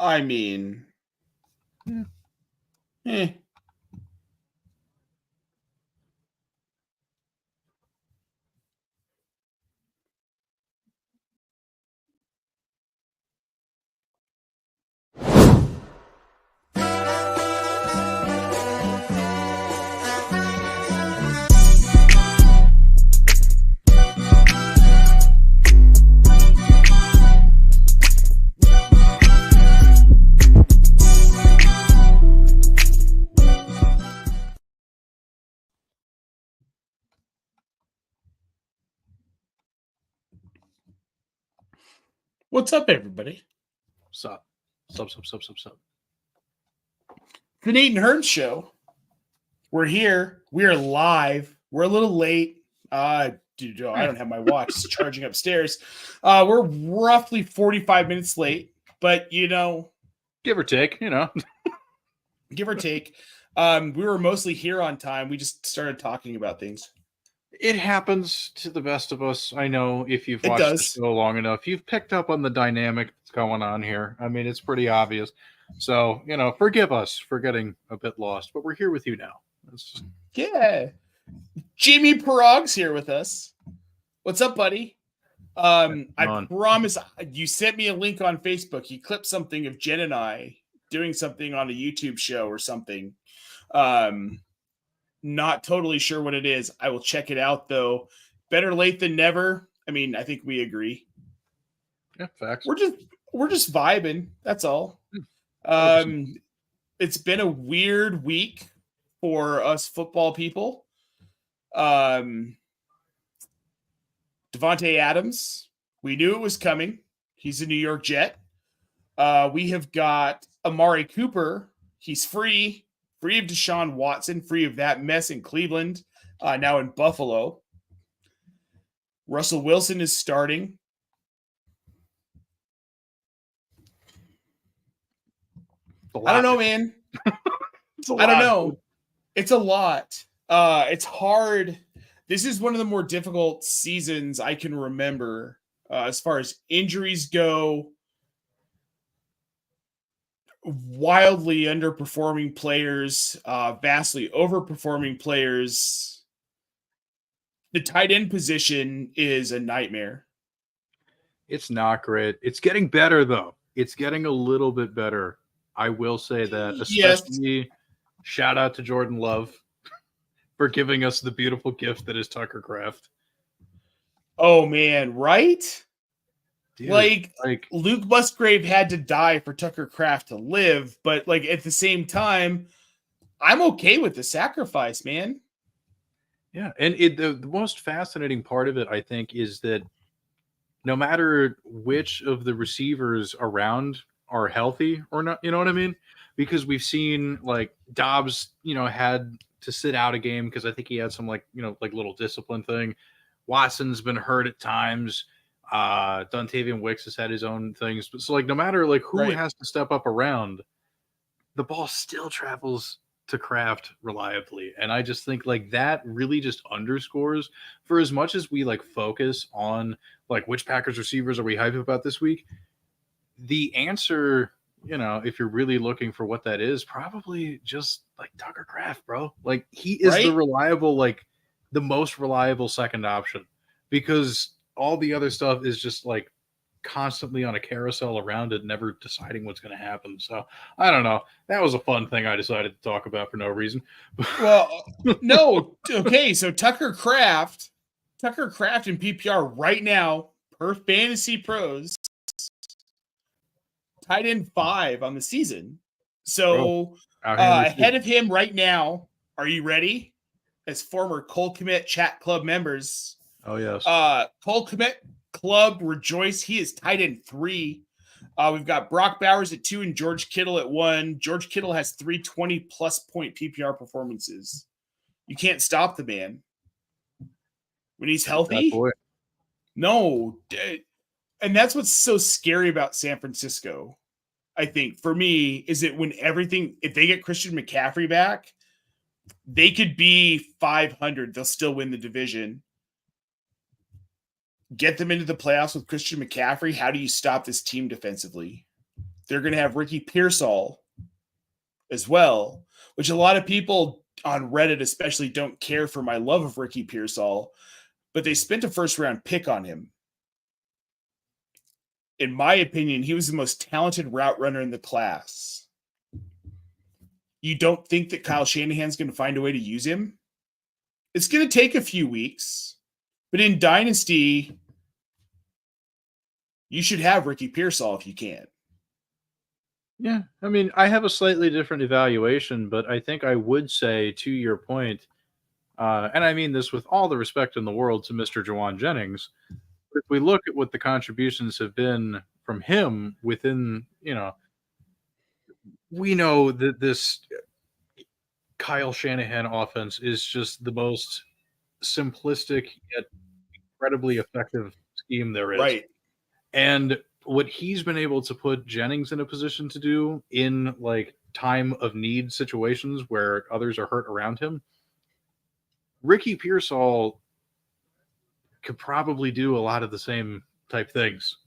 I mean, eh. What's up, everybody? What's up? What's up? The Nate and Herms show. We're here. We are live. We're a little late. Dude, I don't have my watch. It's charging upstairs. We're roughly 45 minutes late, but give or take, give or take. We were mostly here on time. We just started talking about things. It happens to the best of us. I know if you've watched the show long enough, you've picked up on the dynamic that's going on here. I mean, it's pretty obvious. So, forgive us for getting a bit lost, but we're here with you now. Yeah. Jimmy Parag's here with us. What's up, buddy? I promise you sent me a link on Facebook. You clipped something of Jen and I doing something on a YouTube show or something. Not totally sure what it is. I will check it out, though. Better late than never. I mean, I think we agree. Yeah, facts. We're just vibing. That's all. It's been a weird week for us football people. DaVante Adams, we knew it was coming. He's a New York Jet. We have got Amari Cooper. He's free of Deshaun Watson, free of that mess in Cleveland, now in Buffalo. Russell Wilson is starting. I don't know, man. I don't know. It's a lot. It's hard. This is one of the more difficult seasons I can remember as far as injuries go. Wildly underperforming players, vastly overperforming players. The tight end position is a nightmare. It's not great. It's getting better, though. It's getting a little bit better. I will say that, especially shout out to Jordan Love for giving us the beautiful gift that is Tucker Kraft. Oh, man, right? Dude, like Luke Musgrave had to die for Tucker Kraft to live, but at the same time, I'm okay with the sacrifice, man. Yeah, and the most fascinating part of it, I think, is that no matter which of the receivers around are healthy or not, you know what I mean? Because we've seen Dobbs, had to sit out a game because I think he had some little discipline thing. Watson's been hurt at times. Dontavian Wicks has had his own things. But so no matter who has to step up around, the ball still travels to Kraft reliably. And I just think that really just underscores, for as much as we focus on which Packers receivers are we hyped about this week, the answer, if you're really looking for what that is, probably just Tucker Kraft, bro. He is the reliable, the most reliable second option, because all the other stuff is just constantly on a carousel around it, never deciding what's going to happen. So I don't know. That was a fun thing I decided to talk about for no reason. Well, no. Okay. So Tucker Kraft in PPR right now per Fantasy Pros, tight end 5 on the season. So ahead of him right now, are you ready? As former Cole Kmet Chat Club members. Oh, yes. Cole Kmet Club rejoice. He is tight end 3. We've got Brock Bowers at 2 and George Kittle at 1. George Kittle has 3 20-plus point PPR performances. You can't stop the man. When he's healthy? No. And that's what's so scary about San Francisco, I think, for me, is that if they get Christian McCaffrey back, they could be 500. They'll still win the division. Get them into the playoffs with Christian McCaffrey. How do you stop this team defensively? they're going to have Ricky Pearsall as well, which a lot of people on Reddit especially don't care for my love of Ricky Pearsall, but they spent a first-round pick on him. In my opinion, he was the most talented route runner in the class. You don't think that Kyle Shanahan's going to find a way to use him? It's going to take a few weeks, but in Dynasty, you should have Ricky Pearsall if you can. Yeah, I mean, I have a slightly different evaluation, but I think I would say, to your point, and I mean this with all the respect in the world to Mr. Jawan Jennings, if we look at what the contributions have been from him within, we know that this Kyle Shanahan offense is just the most simplistic yet incredibly effective scheme there is. Right. And what he's been able to put Jennings in a position to do in like time of need situations where others are hurt around him, Ricky Pearsall could probably do a lot of the same type things.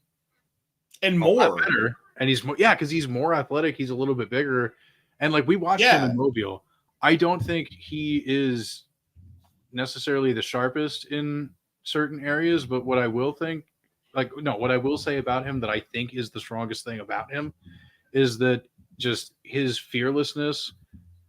And more. Better. And he's more, because he's more athletic. He's a little bit bigger. And like we watched him in Mobile. I don't think he is necessarily the sharpest in certain areas, but what I will say about him that I think is the strongest thing about him is that just his fearlessness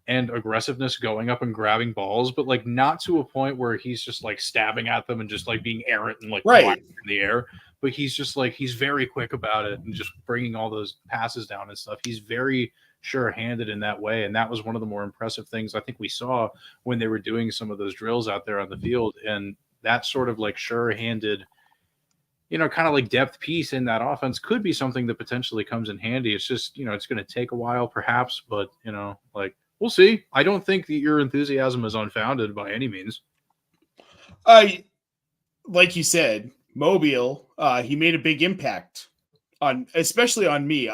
and aggressiveness going up and grabbing balls, but like not to a point where he's just like stabbing at them and just like being errant and like right in the air. But he's just like, he's very quick about it and just bringing all those passes down and stuff. He's very sure-handed in that way. And that was one of the more impressive things I think we saw when they were doing some of those drills out there on the field. And that sort of like sure-handed, kind of like depth piece in that offense could be something that potentially comes in handy. It's just, it's going to take a while perhaps, but like we'll see. I don't think that your enthusiasm is unfounded by any means. Like you said, Mobile, he made a big impact especially on me.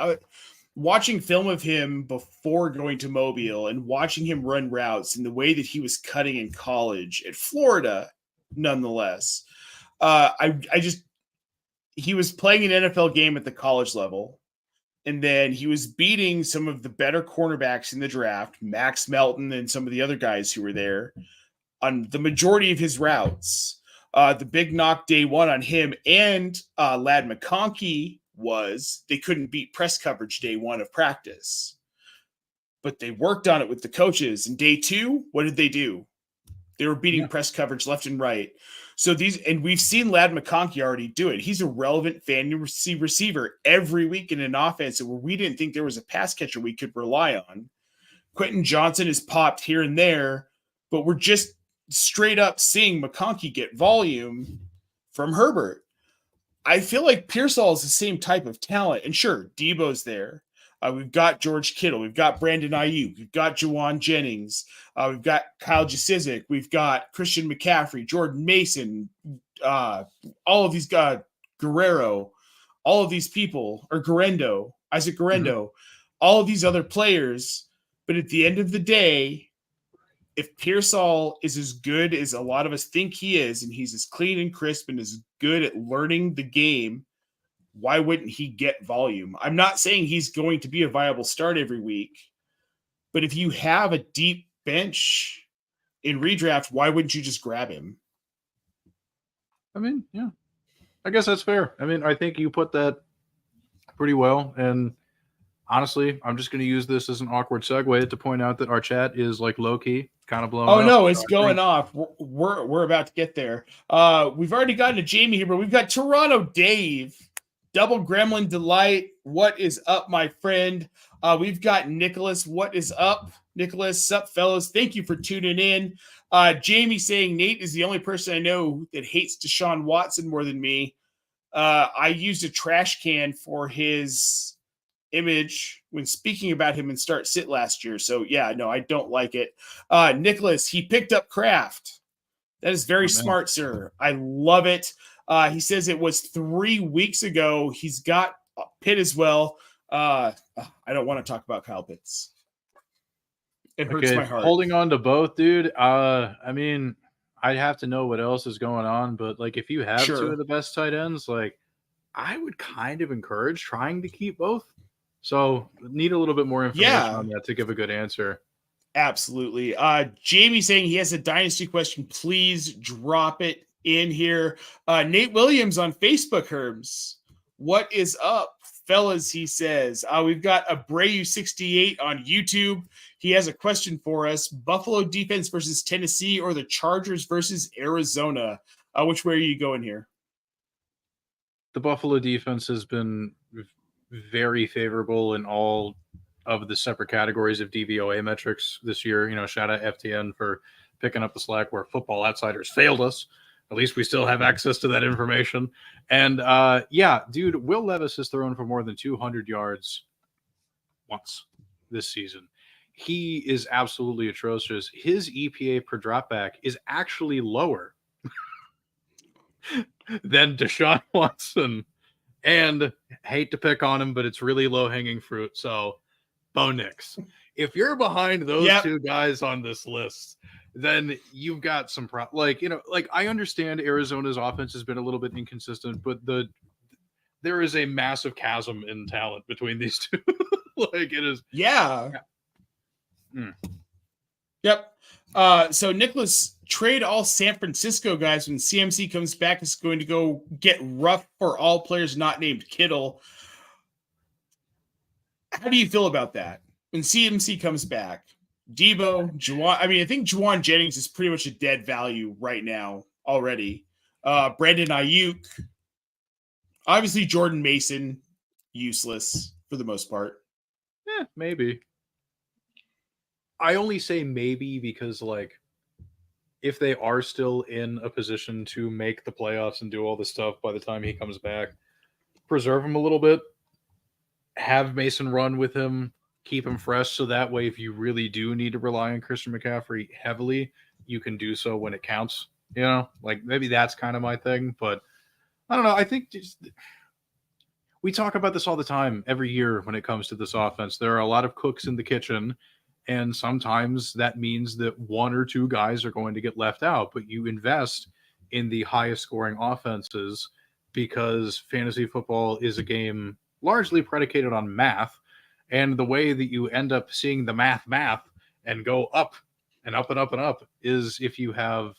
Watching film of him before going to Mobile and watching him run routes and the way that he was cutting in college at Florida, nonetheless, he was playing an NFL game at the college level, and then he was beating some of the better cornerbacks in the draft, Max Melton and some of the other guys who were there, on the majority of his routes. The big knock day one on him and Ladd McConkey was they couldn't beat press coverage day one of practice. But they worked on it with the coaches. And day two, what did they do? They were beating press coverage left and right. So we've seen Ladd McConkey already do it. He's a relevant fantasy receiver every week in an offense where we didn't think there was a pass catcher we could rely on. Quentin Johnson has popped here and there, but we're just straight up seeing McConkey get volume from Herbert. I feel like Pearsall is the same type of talent. And sure, Debo's there. We've got George Kittle. We've got Brandon Ayuk. We've got Jawan Jennings. We've got Kyle Juszczyk. We've got Christian McCaffrey, Jordan Mason, all of these guys, Guerrero, all of these people, or Isaac Guerendo, all of these other players. But at the end of the day, if Pearsall is as good as a lot of us think he is, and he's as clean and crisp and as good at learning the game, why wouldn't he get volume? I'm not saying he's going to be a viable start every week, but if you have a deep bench in redraft, why wouldn't you just grab him? I mean, yeah, I guess that's fair. I mean, I think you put that pretty well. And honestly, I'm just going to use this as an awkward segue to point out that our chat is like low key, kind of blowing up. Oh no, it's going off. We're about to get there. We've already gotten to Jamie here, but we've got Toronto Dave, Double Gremlin Delight. What is up, my friend? We've got Nicholas. What is up, Nicholas? Sup, fellas? Thank you for tuning in. Jamie saying Nate is the only person I know that hates Deshaun Watson more than me. I used a trash can for his image when speaking about him in Start Sit last year. So yeah, no, I don't like it. Nicholas, he picked up Kraft. That is very smart, sir. I love it. He says it was 3 weeks ago. He's got Pitt as well. I don't want to talk about Kyle Pitts. It hurts my heart. Holding on to both, dude. I mean, I'd have to know what else is going on, but like if you have two of the best tight ends, like I would kind of encourage trying to keep both. So need a little bit more information Yeah. on that to give a good answer. Absolutely. Jamie saying he has a dynasty question. Please drop it in here. Nate Williams on Facebook, Herms. What is up, fellas? He says, we've got Abreu 68 on YouTube. He has a question for us. Buffalo defense versus Tennessee or the Chargers versus Arizona? Which way are you going here? The Buffalo defense has been very favorable in all of the separate categories of DVOA metrics this year. You know, shout out FTN for picking up the slack where Football Outsiders failed us. At least we still have access to that information. And yeah, dude, Will Levis has thrown for more than 200 yards once this season. He is absolutely atrocious. His EPA per dropback is actually lower than Deshaun Watson. And hate to pick on him, but it's really low-hanging fruit. So, Bo Nix. If you're behind those two guys on this list, then you've got some like I understand Arizona's offense has been a little bit inconsistent, but there is a massive chasm in talent between these two. Like it is. Yeah. Yep. So Nicholas, trade all San Francisco guys when CMC comes back. It's going to go get rough for all players not named Kittle. How do you feel about that? When CMC comes back, Debo, Juwan, I mean, I think Juwan Jennings is pretty much a dead value right now already. Brandon Ayuk, obviously Jordan Mason, useless for the most part. Yeah, maybe. I only say maybe because, like, if they are still in a position to make the playoffs and do all this stuff by the time he comes back, preserve him a little bit, have Mason run with him, keep him fresh, so that way if you really do need to rely on Christian McCaffrey heavily, you can do so when it counts. You know, like maybe that's kind of my thing, but I don't know. I think we talk about this all the time every year when it comes to this offense. There are a lot of cooks in the kitchen, and sometimes that means that one or two guys are going to get left out, but you invest in the highest scoring offenses because fantasy football is a game largely predicated on math. And the way that you end up seeing the math and go up and up and up and up is if you have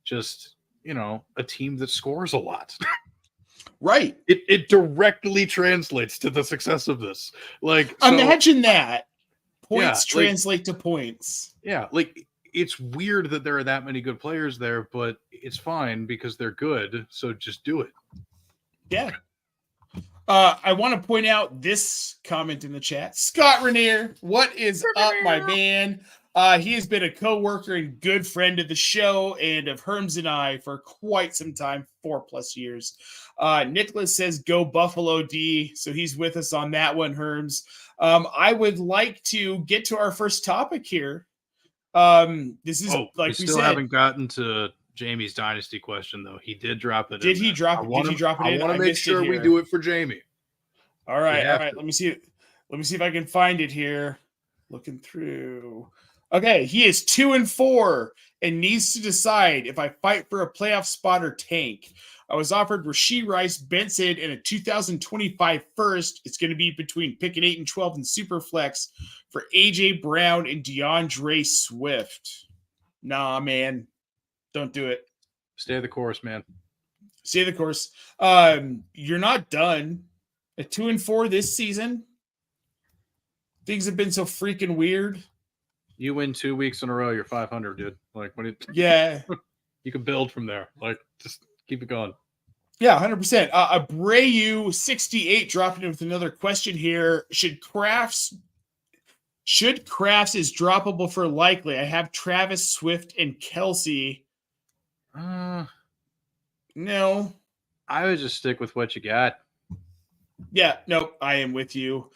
just, a team that scores a lot. Right. It directly translates to the success of this. Like, imagine that. Points yeah, translate to points. Yeah, like it's weird that there are that many good players there, but it's fine because they're good. So just do it. Yeah. I want to point out this comment in the chat. Scott Rainier, what is up, my man? He has been a co-worker and good friend of the show and of Herms and I for quite some time, 4+ years. Nicholas says, go Buffalo D. So he's with us on that one, Herms. I would like to get to our first topic here. This is like we still said, haven't gotten to Jamie's dynasty question though. He did drop it. Did he drop it? Did he drop it in? I want to make sure we do it for Jamie. All right. Let me see if I can find it here. Looking through. Okay, he is 2-4 and needs to decide if I fight for a playoff spot or tank. I was offered Rashee Rice, Benson, and a 2025 first. It's going to be between picking 8 and 12 in Superflex for AJ Brown and DeAndre Swift. Nah, man. Don't do it. Stay the course, man. Stay the course. You're not done. At 2-4 this season, things have been so freaking weird. You win 2 weeks in a row, you're 500, dude. Like, yeah, you can build from there. Like, just keep it going. Yeah, 100%. Abreu 68 dropping in with another question here. Should Crafts is droppable for likely? I have Travis, Swift, and Kelsey. No. I would just stick with what you got. Yeah, nope, I am with you.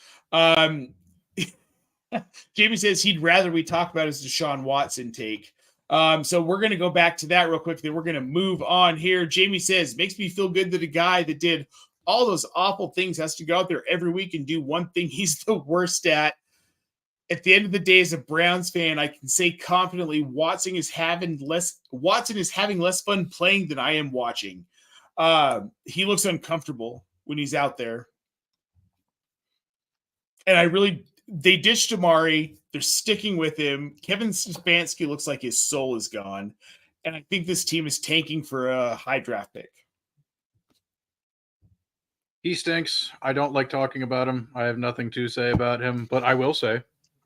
Jamie says he'd rather we talk about his Deshaun Watson take. So we're going to go back to that real quick. Then we're going to move on here. Jamie says, makes me feel good that a guy that did all those awful things has to go out there every week and do one thing he's the worst at. At the end of the day, as a Browns fan, I can say confidently Watson is having less fun playing than I am watching. He looks uncomfortable when he's out there. And they ditched Amari. They're sticking with him. Kevin Stefanski looks like his soul is gone. And I think this team is tanking for a high draft pick. He stinks. I don't like talking about him. I have nothing to say about him, but I will say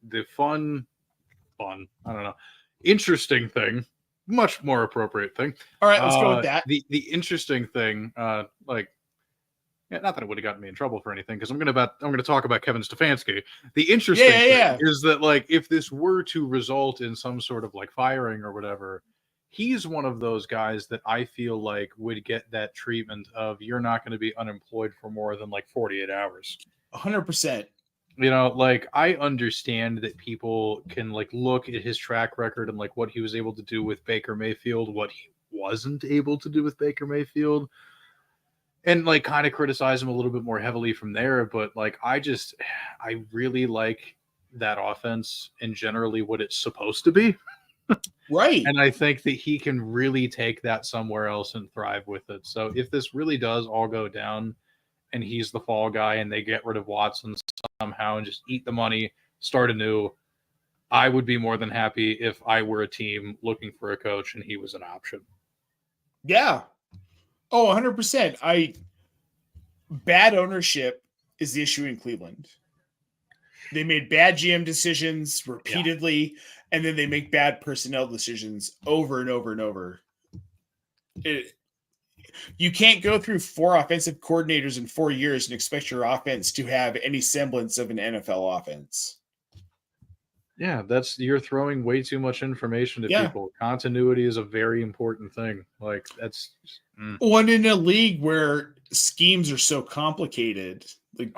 the I don't know, interesting thing, much more appropriate thing. All right, let's go with that. The interesting thing, not that it would have gotten me in trouble for anything, because I'm gonna talk about Kevin Stefanski. The interesting thing is that, like, if this were to result in some sort of like firing or whatever, he's one of those guys that I feel like would get that treatment of you're not going to be unemployed for more than like 48 hours. 100%. You know, like, I understand that people can like look at his track record and like what he was able to do with Baker Mayfield, what he wasn't able to do with Baker Mayfield, and like kind of criticize him a little bit more heavily from there. But like, I really like that offense and generally what it's supposed to be. Right. And I think that he can really take that somewhere else and thrive with it. So if this really does all go down and he's the fall guy and they get rid of Watson somehow and just eat the money, start anew, I would be more than happy if I were a team looking for a coach and he was an option. Yeah. Oh, 100%. Bad ownership is the issue in Cleveland. They made bad GM decisions repeatedly, and then they make bad personnel decisions over and over and over. You can't go through 4 offensive coordinators in 4 years and expect your offense to have any semblance of an NFL offense. Yeah, you're throwing way too much information to people. Continuity is a very important thing. Like, that's one in a league where schemes are so complicated. Like,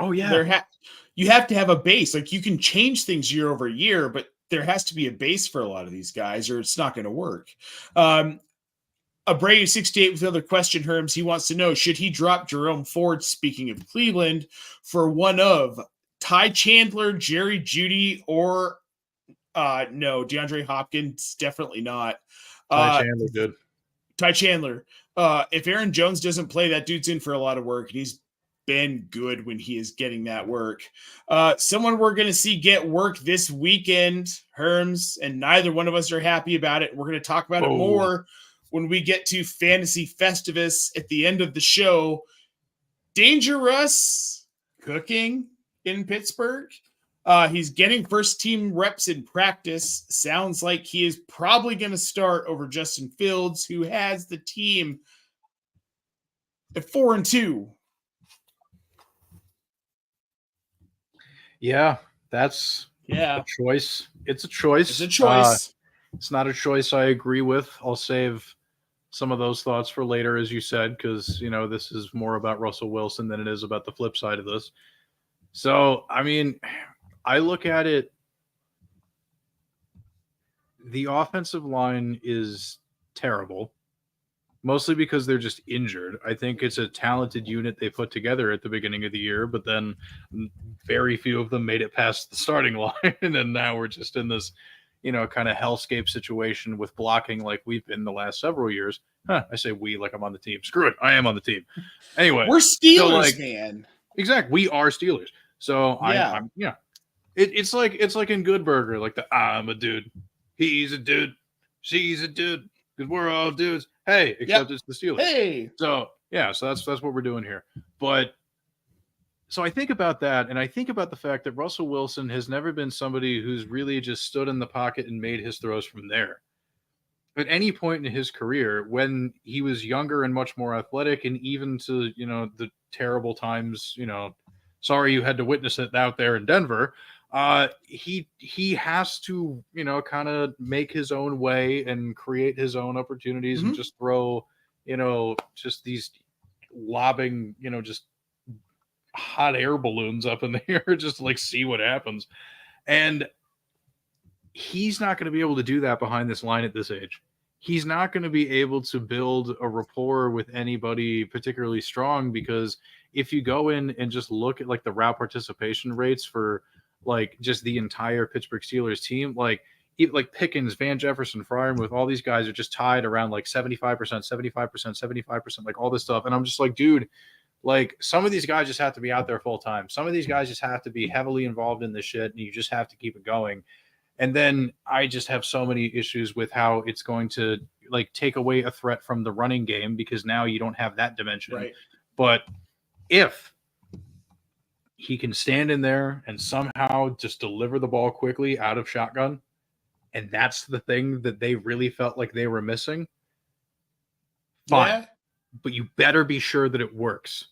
you have to have a base. Like, you can change things year over year, but there has to be a base for a lot of these guys, or it's not going to work. Abreu 68 with another question, Herms. He wants to know, should he drop Jerome Ford, speaking of Cleveland, for one of Ty Chandler, Jerry Jeudy, or no, DeAndre Hopkins? Definitely not. Ty Chandler, good. Ty Chandler. If Aaron Jones doesn't play, that dude's in for a lot of work, and he's been good when he is getting that work. Someone we're going to see get work this weekend, Herms, and neither one of us are happy about it. We're going to talk about it more when we get to Fantasy Festivus at the end of the show. Dangerous cooking in Pittsburgh. He's getting first team reps in practice. Sounds like he is probably going to start over Justin Fields, who has the team at 4-2. Yeah, that's a choice. It's a choice. It's a choice. It's not a choice I agree with. I'll save some of those thoughts for later, as you said, because, you know, this is more about Russell Wilson than it is about the flip side of this. So, I mean, I look at it, the offensive line is terrible, mostly because they're just injured. I think it's a talented unit they put together at the beginning of the year, but then very few of them made it past the starting line. And now we're just in this, you know, kind of hellscape situation with blocking like we've been the last several years. I say we like I'm on the team. Screw it. I am on the team. Anyway. We're Steelers, man. Exactly. We are Steelers. So I'm It's like in Good Burger, like I'm a dude. He's a dude. She's a dude. Because we're all dudes. Hey, except it's the Steelers. Hey. So that's what we're doing here. But so I think about that, and I think about the fact that Russell Wilson has never been somebody who's really just stood in the pocket and made his throws from there. At any point in his career, when he was younger and much more athletic, and even to, you know, the terrible times, you know, sorry you had to witness it out there in Denver, he has to, you know, kind of make his own way and create his own opportunities and just throw, you know, just these lobbing, you know, just hot air balloons up in the air, just to, like, see what happens. And he's not going to be able to do that behind this line at this age. He's not going to be able to build a rapport with anybody particularly strong, because if you go in and just look at like the route participation rates for like just the entire Pittsburgh Steelers team, like Pickens, Van Jefferson, Freiermuth, all these guys are just tied around like 75%, 75%, 75%, like all this stuff. And I'm just like, dude, Like, some of these guys just have to be out there full time. Some of these guys just have to be heavily involved in this shit, and you just have to keep it going. And then I just have so many issues with how it's going to like take away a threat from the running game, because now you don't have that dimension. Right. But if he can stand in there and somehow just deliver the ball quickly out of shotgun, and that's the thing that they really felt like they were missing, fine. Yeah. But you better be sure that it works,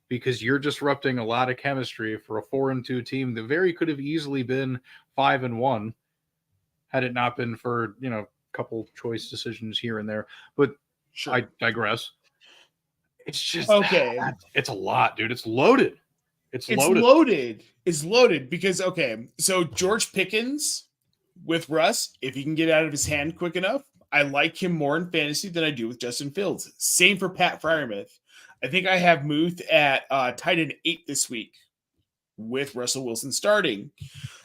because you're disrupting a lot of chemistry for a 4-2 team that very could have easily been 5-1 had it not been for, a couple choice decisions here and there. But Sure. I digress. It's just okay. It's a lot, dude. It's loaded. It's loaded because so George Pickens with Russ, if he can get out of his hand quick enough, I like him more in fantasy than I do with Justin Fields. Same for Pat Freiermuth. I think I have Muth at tight end 8 this week with Russell Wilson starting.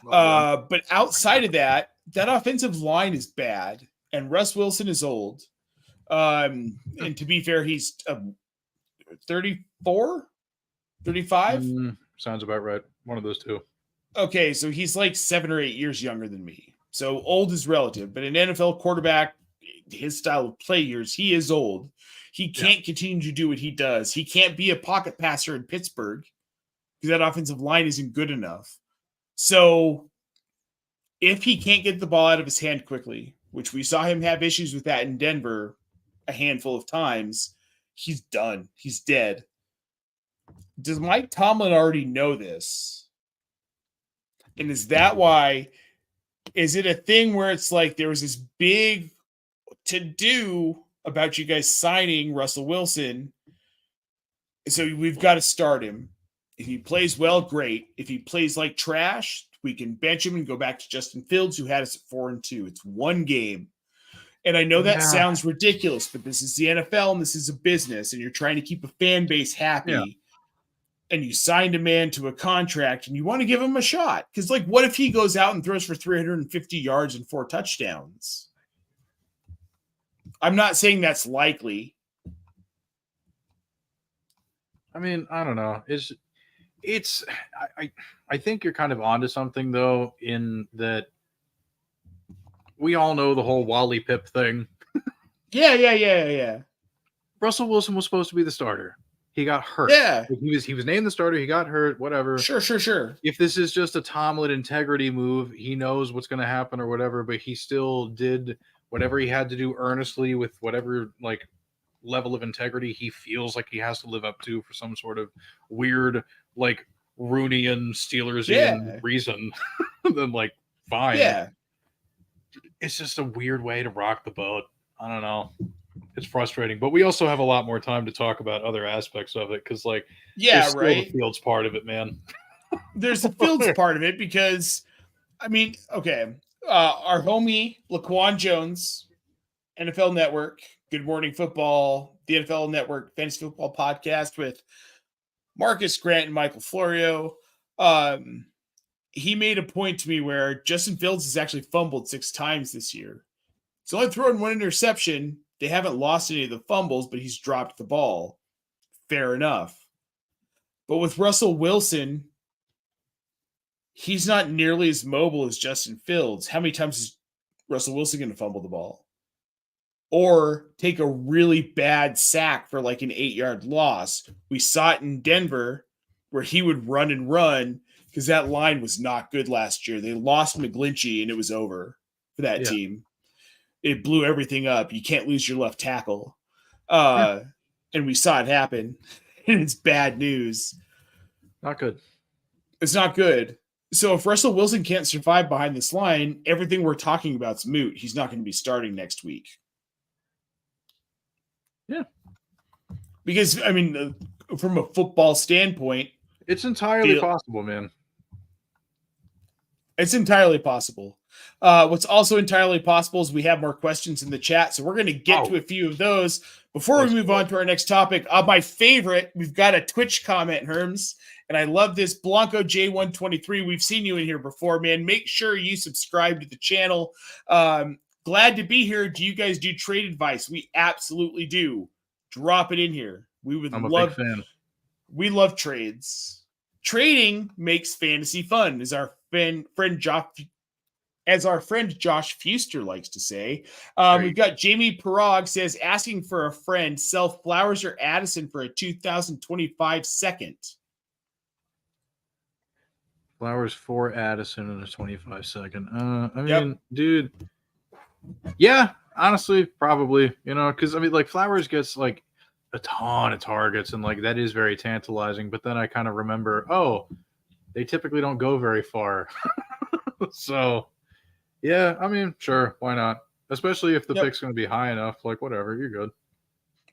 But outside of that offensive line is bad, and Russ Wilson is old. And to be fair, he's 34, 35. Sounds about right. One of those two. Okay, so he's like 7 or 8 years younger than me. So old is relative, but an NFL quarterback, his style of play years, he is old. He can't continue to do what he does. He can't be a pocket passer in Pittsburgh because that offensive line isn't good enough. So if he can't get the ball out of his hand quickly, which we saw him have issues with that in Denver a handful of times, he's done. He's dead. Does Mike Tomlin already know this? And is that why? Is it a thing where it's like there was this big to-do about you guys signing Russell Wilson, so we've got to start him? If he plays well, great. If he plays like trash, we can bench him and go back to Justin Fields, who had us at 4-2. It's one game. And I know that sounds ridiculous, but this is the NFL and this is a business, and you're trying to keep a fan base happy. Yeah. And you signed a man to a contract and you want to give him a shot. Because, like, what if he goes out and throws for 350 yards and 4 touchdowns? I'm not saying that's likely. I mean, I don't know. I think you're kind of onto something, though, in that we all know the whole Wally Pip thing. Yeah. Russell Wilson was supposed to be the starter. He got hurt. Yeah. He was named the starter. He got hurt, whatever. Sure. If this is just a Tomlin integrity move, he knows what's going to happen or whatever, but he still did whatever he had to do earnestly with whatever, like, level of integrity he feels like he has to live up to for some sort of weird, like, Rooney-ian, Steelers-ian reason. Then, like, fine. Yeah. It's just a weird way to rock the boat. I don't know. It's frustrating, but we also have a lot more time to talk about other aspects of it, because, like, there's still the Fields part of it, man. There's the Fields part of it because, I mean, our homie Laquan Jones, NFL Network, Good Morning Football, the NFL Network Fantasy Football Podcast with Marcus Grant and Michael Florio. He made a point to me where Justin Fields has actually fumbled 6 times this year. He's only thrown 1 interception. They haven't lost any of the fumbles, but he's dropped the ball. Fair enough. But with Russell Wilson, he's not nearly as mobile as Justin Fields. How many times is Russell Wilson going to fumble the ball? Or take a really bad sack for like an 8-yard loss? We saw it in Denver where he would run and run because that line was not good last year. They lost McGlinchey and it was over for that team. It blew everything up. You can't lose your left tackle. And we saw it happen. And it's bad news. Not good. It's not good. So if Russell Wilson can't survive behind this line, everything we're talking about is moot. He's not going to be starting next week. Yeah. Because, I mean, from a football standpoint, it's entirely possible, man. It's entirely possible. What's also entirely possible is we have more questions in the chat, so we're going to get to a few of those before we move on to our next topic. My favorite, we've got a Twitch comment, Herms, and I love this. Blanco J123, we've seen you in here before, man. Make sure you subscribe to the channel. Glad to be here. Do you guys do trade advice? We absolutely do. Drop it in here. We would I'm a love. big fan. We love trades. Trading makes fantasy fun, as our friend Josh Fuster likes to say. We've got Jamie Parag says, asking for a friend, sell Flowers or Addison for a 2025 second. Flowers for Addison in a 25 second. I mean, dude, yeah, honestly, probably, because I mean, like, Flowers gets like a ton of targets, and like that is very tantalizing. But then I kind of remember, they typically don't go very far. So, yeah, I mean, sure, why not? Especially if the pick's going to be high enough. Like, whatever, you're good.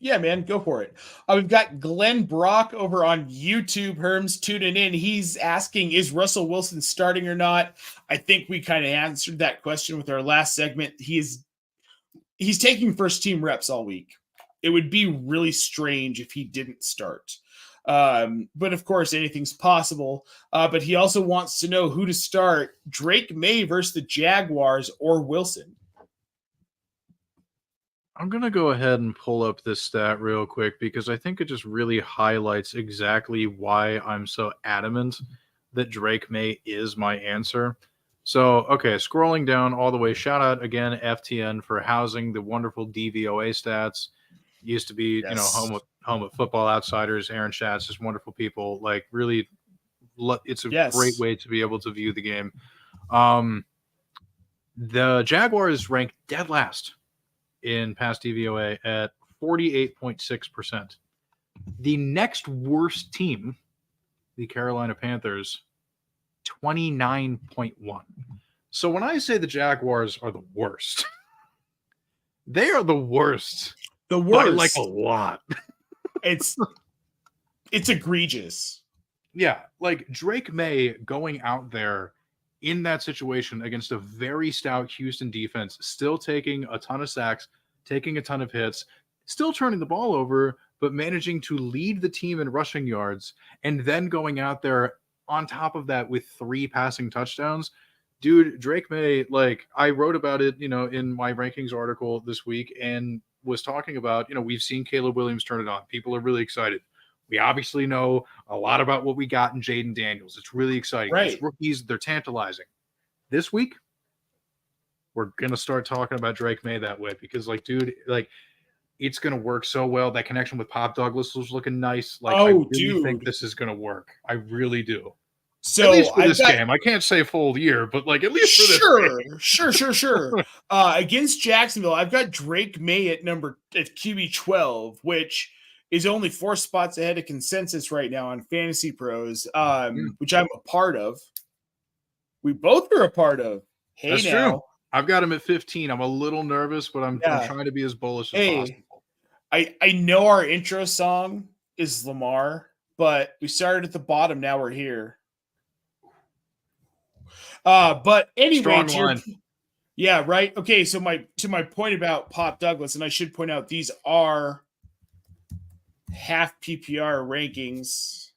Yeah, man, go for it. We've got Glenn Brock over on YouTube. Herms tuning in. He's asking, is Russell Wilson starting or not? I think we kind of answered that question with our last segment. He's taking first team reps all week. It would be really strange if he didn't start. But of course, anything's possible. But he also wants to know who to start: Drake May versus the Jaguars or Wilson. I'm going to go ahead and pull up this stat real quick because I think it just really highlights exactly why I'm so adamant that Drake May is my answer. So, okay, scrolling down all the way, shout out again, FTN, for housing the wonderful DVOA stats. Used to be, home of Football Outsiders, Aaron Schatz, just wonderful people. Like, really, it's a great way to be able to view the game. The Jaguars ranked dead last in past DVOA at 48.6%. The next worst team, the Carolina Panthers, 29.1. So when I say the Jaguars are the worst, they are the worst. The worst. By like a lot. It's egregious. Yeah, like Drake May going out there in that situation against a very stout Houston defense, still taking a ton of sacks, taking a ton of hits, still turning the ball over, but managing to lead the team in rushing yards, and then going out there on top of that with 3 passing touchdowns. Dude, Drake May, like, I wrote about it, in my rankings article this week, and was talking about, we've seen Caleb Williams turn it on. People are really excited. We obviously know a lot about what we got in Jaden Daniels. It's really exciting. Right. These rookies, they're tantalizing. This week, we're going to start talking about Drake May that way because, like, dude, like, it's going to work so well. That connection with Pop Douglas was looking nice. Like, I really think this is going to work. I really do. So at least for this game. I can't say full year, but like at least for this game. Sure. Against Jacksonville, I've got Drake May at QB 12, which is only 4 spots ahead of consensus right now on Fantasy Pros, which I'm a part of. We both are a part of. Hey, that's true. I've got him at 15. I'm a little nervous, but I'm trying to be as bullish as possible. I know our intro song is Lamar, but we started at the bottom. Now we're here. But anyway, yeah, right. Okay, so to my point about Pop Douglas, and I should point out these are half PPR rankings.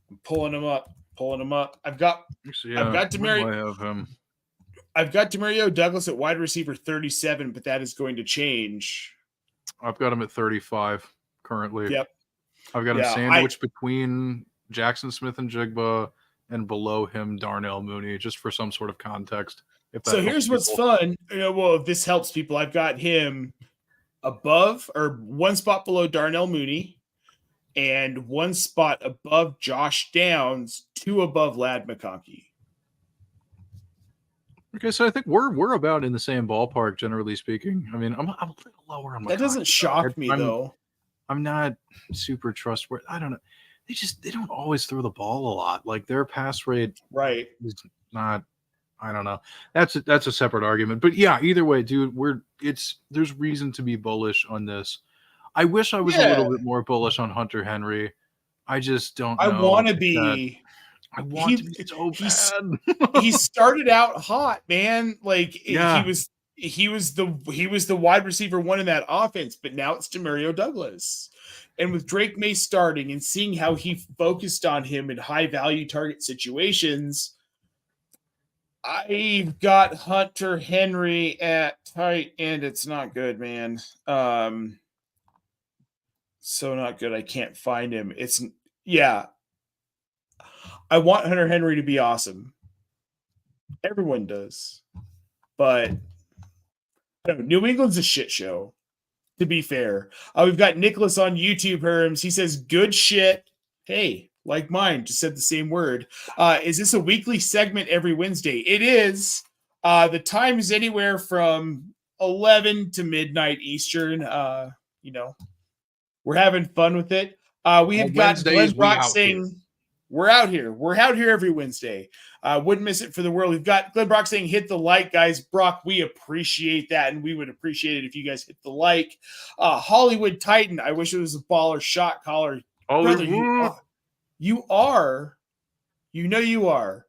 I'm pulling them up. I've got Demario. I've got Demario Douglas at wide receiver 37, but that is going to change. I've got him at 35 currently. Yep. I've got him sandwiched between Jackson Smith and Jigba, and below him Darnell Mooney, just for some sort of context. So here's what's fun. Well, if this helps people, I've got him above or 1 spot below Darnell Mooney and 1 spot above Josh Downs, 2 above Ladd McConkey. Okay, so I think we're about in the same ballpark, generally speaking. I mean, I'm a little lower on McConkey. That doesn't shock me, though. I'm not super trustworthy. I don't know. They don't always throw the ball a lot. Like their pass rate is not, I don't know. That's a separate argument. But yeah, either way, dude, there's reason to be bullish on this. I wish I was a little bit more bullish on Hunter Henry. I just don't know. I want to be so bad. He started out hot, man. Like he was the wide receiver 1 in that offense, but now it's Demario Douglas. And with Drake May starting and seeing how he focused on him in high-value target situations, I've got Hunter Henry at tight end. It's not good, man. So not good. I can't find him. Yeah. I want Hunter Henry to be awesome. Everyone does. But I don't know, New England's a shit show, to be fair. We've got Nicholas on YouTube, Herms. He says, good shit. Hey, like mine, just said the same word. Is this a weekly segment every Wednesday? It is. The time is anywhere from 11 to midnight Eastern. We're having fun with it. We have got Glenn Brock saying, we're out here. We're out here every Wednesday. Wouldn't miss it for the world. We've got Glenn Brock saying, hit the like, guys. Brock, we appreciate that, and we would appreciate it if you guys hit the like. Hollywood Titan, I wish it was a baller shot caller. Brother, you are. You know you are.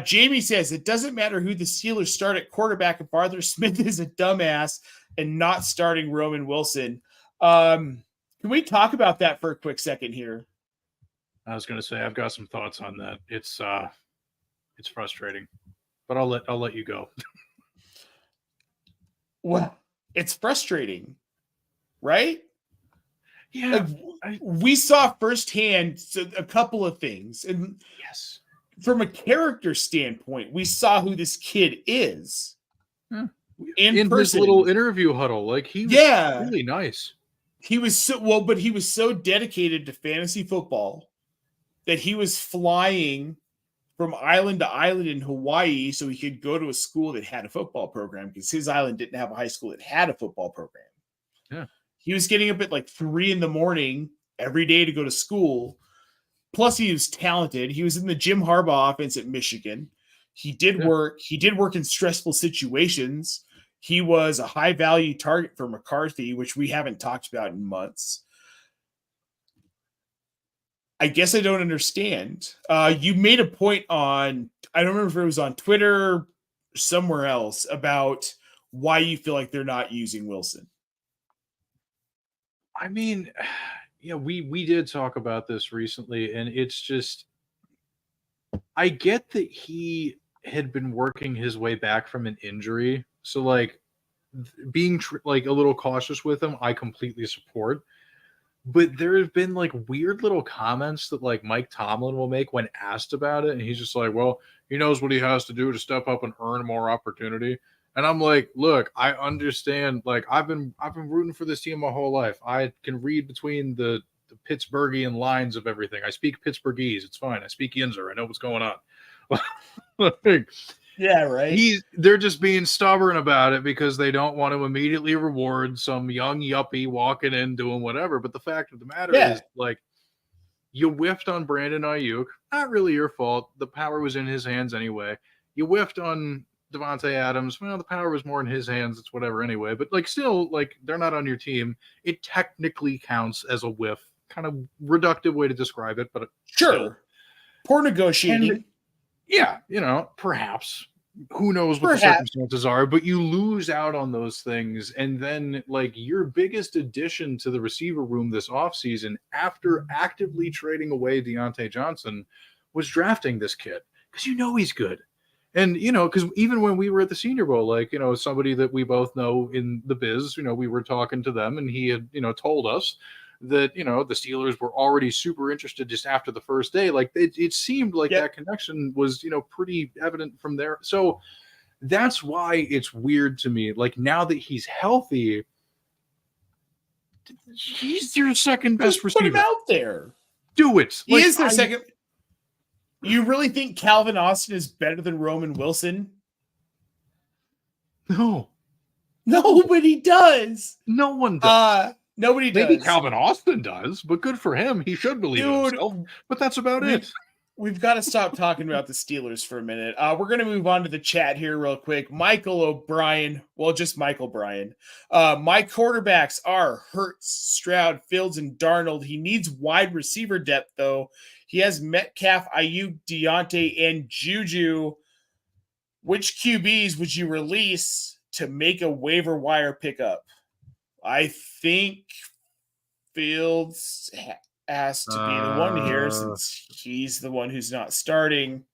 Jamie says, it doesn't matter who the Steelers start at quarterback if Arthur Smith is a dumbass and not starting Roman Wilson. Can we talk about that for a quick second here? I was going to say I've got some thoughts on that. It's frustrating, but I'll let you go. Well, it's frustrating, right? Yeah, we saw firsthand a couple of things, and yes, from a character standpoint, we saw who this kid is. In his little interview huddle, like he was really nice. He was but he was so dedicated to fantasy football that he was flying from island to island in Hawaii so he could go to a school that had a football program, because his island didn't have a high school that had a football program. Yeah. He was getting up at like 3 a.m. every day to go to school. Plus he was talented. He was in the Jim Harbaugh offense at Michigan. He did work. He did work in stressful situations. He was a high value target for McCarthy, which we haven't talked about in months. I guess I don't understand. You made a point on, I don't remember if it was on Twitter or somewhere else, about why you feel like they're not using Wilson. I mean, yeah, we did talk about this recently, and it's just, I get that he had been working his way back from an injury. So like being like a little cautious with him, I completely support. But there have been like weird little comments that like Mike Tomlin will make when asked about it. And he's just like, well, he knows what he has to do to step up and earn more opportunity. And I'm like, look, I understand. Like I've been rooting for this team my whole life. I can read between the Pittsburghian lines of everything. I speak Pittsburghese. It's fine. I speak Yinzer. I know what's going on. Like, yeah, right. They're just being stubborn about it because they don't want to immediately reward some young yuppie walking in doing whatever. But the fact of the matter is, like, you whiffed on Brandon Ayuk. Not really your fault. The power was in his hands anyway. You whiffed on DaVante Adams. Well, the power was more in his hands. It's whatever anyway. But like, still, like, they're not on your team. It technically counts as a whiff. Kind of reductive way to describe it, but sure. Still. Poor negotiating. And, yeah, perhaps. Who knows what the circumstances are, but you lose out on those things. And then, like, your biggest addition to the receiver room this offseason, after actively trading away Deontay Johnson, was drafting this kid because he's good. And, because even when we were at the Senior Bowl, like, somebody that we both know in the biz, we were talking to them, and he had, told us that, the Steelers were already super interested just after the first day. Like it seemed like that connection was, pretty evident from there. So that's why it's weird to me. Like now that he's healthy, he's your second best receiver. Put him out there. Do it. He is their second. You really think Calvin Austin is better than Roman Wilson? No. Nobody does. No one does. Nobody does. Maybe Calvin Austin does, but good for him. He should believe in himself. But that's about it. We've got to stop talking about the Steelers for a minute. We're going to move on to the chat here real quick. Michael O'Brien. Well, just Michael Bryan. My quarterbacks are Hurts, Stroud, Fields, and Darnold. He needs wide receiver depth, though. He has Metcalf, Ayuk, Deontay, and Juju. Which QBs would you release to make a waiver wire pickup? I think Fields has to be the one here since he's the one who's not starting.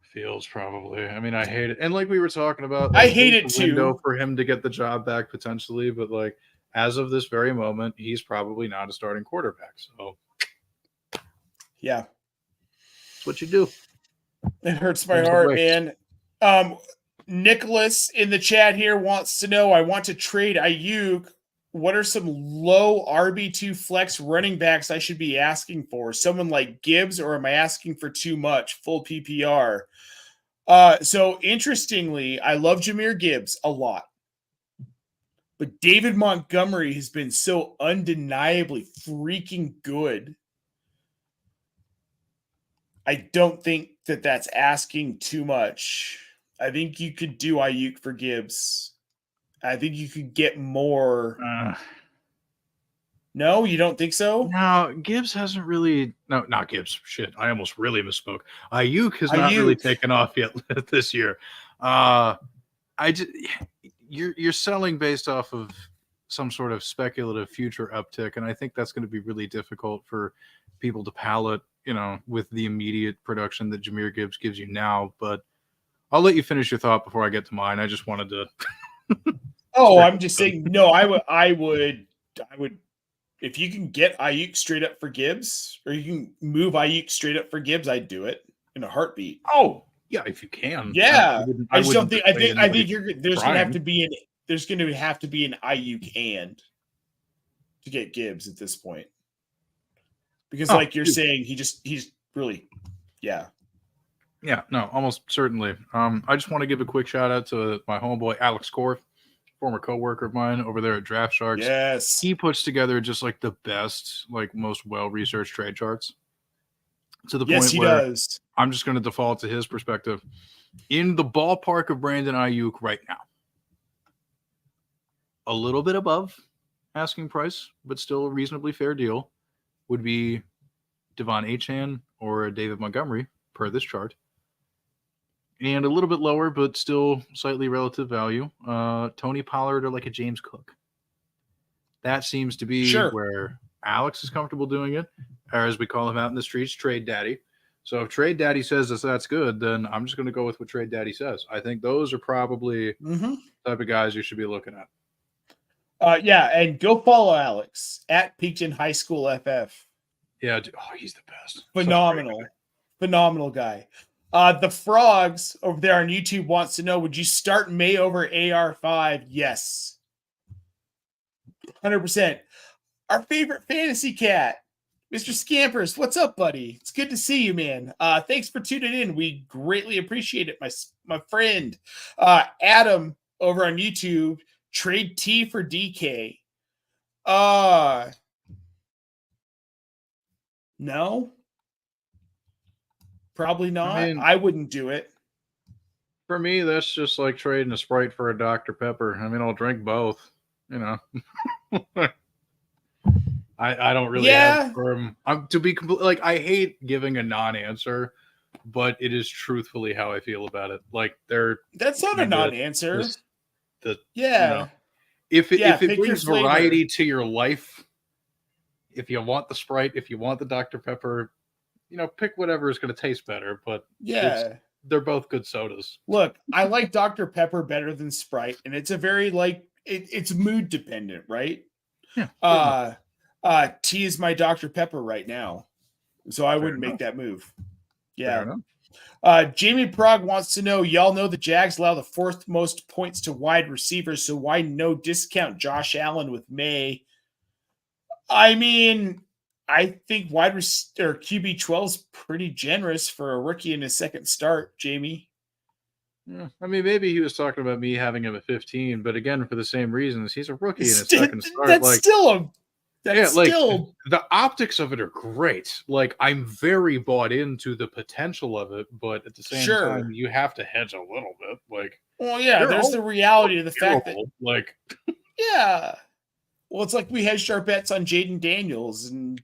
Fields probably. I mean, I hate it. And like we were talking about, I hate it too. For him to get the job back potentially, but like as of this very moment, he's probably not a starting quarterback. So Yeah. That's what you do. It hurts my There's the heart, way. man. Nicholas in the chat here wants to know, I want to trade Ayuk. What are some low RB2 flex running backs I should be asking for? Someone like Gibbs, or am I asking for too much? Full PPR. So interestingly, I love Jahmyr Gibbs a lot. But David Montgomery has been so undeniably freaking good. I don't think that that's asking too much. I think you could do Ayuk for Gibbs. I think you could get more. No, you don't think so? No, Gibbs hasn't really. No, not Gibbs. Shit, I almost really misspoke. Ayuk has not really taken off yet this year. You're selling based off of some sort of speculative future uptick, and I think that's going to be really difficult for people to palate, with the immediate production that Jahmyr Gibbs gives you now. But I'll let you finish your thought before I get to mine. I just wanted to. I'm just saying. No, I would. If you can get Ayuk straight up for Gibbs, or you can move Ayuk straight up for Gibbs, I'd do it in a heartbeat. Oh, yeah, if you can. Yeah, I just don't think. I think there's going to have to be an Ayuk and to get Gibbs at this point, because like you're saying, he's really, yeah. Yeah, no, almost certainly. I just want to give a quick shout out to my homeboy Alex Korth, former coworker of mine over there at Draft Sharks. Yes. He puts together just like the best, like most well-researched trade charts to the point where does. I'm just going to default to his perspective. In the ballpark of Brandon Ayuk right now, a little bit above asking price, but still a reasonably fair deal, would be DaVante or David Montgomery per this chart. And a little bit lower, but still slightly relative value, Tony Pollard or like a James Cook. That seems to be where Alex is comfortable doing it, or as we call him out in the streets, Trade Daddy. So if Trade Daddy says that's good, then I'm just going to go with what Trade Daddy says. I think those are probably the type of guys you should be looking at. Yeah, and go follow Alex at Peakton High School FF. Yeah, he's the best. Phenomenal guy. The Frogs over there on YouTube wants to know, would you start May over AR5? Yes. 100%. Our favorite fantasy cat, Mr. Scampers. What's up, buddy? It's good to see you, man. Thanks for tuning in. We greatly appreciate it, my friend. Adam over on YouTube, trade T for DK. No. Probably not. I wouldn't do it. For me, that's just like trading a Sprite for a Dr. Pepper. I'll drink both. I don't really have firm. To be complete, like, I hate giving a non-answer, but it is truthfully how I feel about it. Like, that's not a non-answer. If it brings variety to your life, if you want the Sprite, if you want the Dr. Pepper, pick whatever is going to taste better. But they're both good sodas. Look, I like Dr. Pepper better than Sprite, and it's a very it's mood dependent, right? Yeah. Tea is my Dr. Pepper right now, so I wouldn't make that move. Yeah. Jamie Prague wants to know, y'all know the Jags allow the fourth most points to wide receivers, so why no discount Josh Allen with May? I think wide receiver QB 12 is pretty generous for a rookie in his second start, Jamie. Yeah, maybe he was talking about me having him at 15, but again, for the same reasons, he's a rookie in his second start. The optics of it are great. Like, I'm very bought into the potential of it, but at the same time, you have to hedge a little bit. Like, there's the reality of the fact that, well, it's like we hedged our bets on Jaden Daniels, and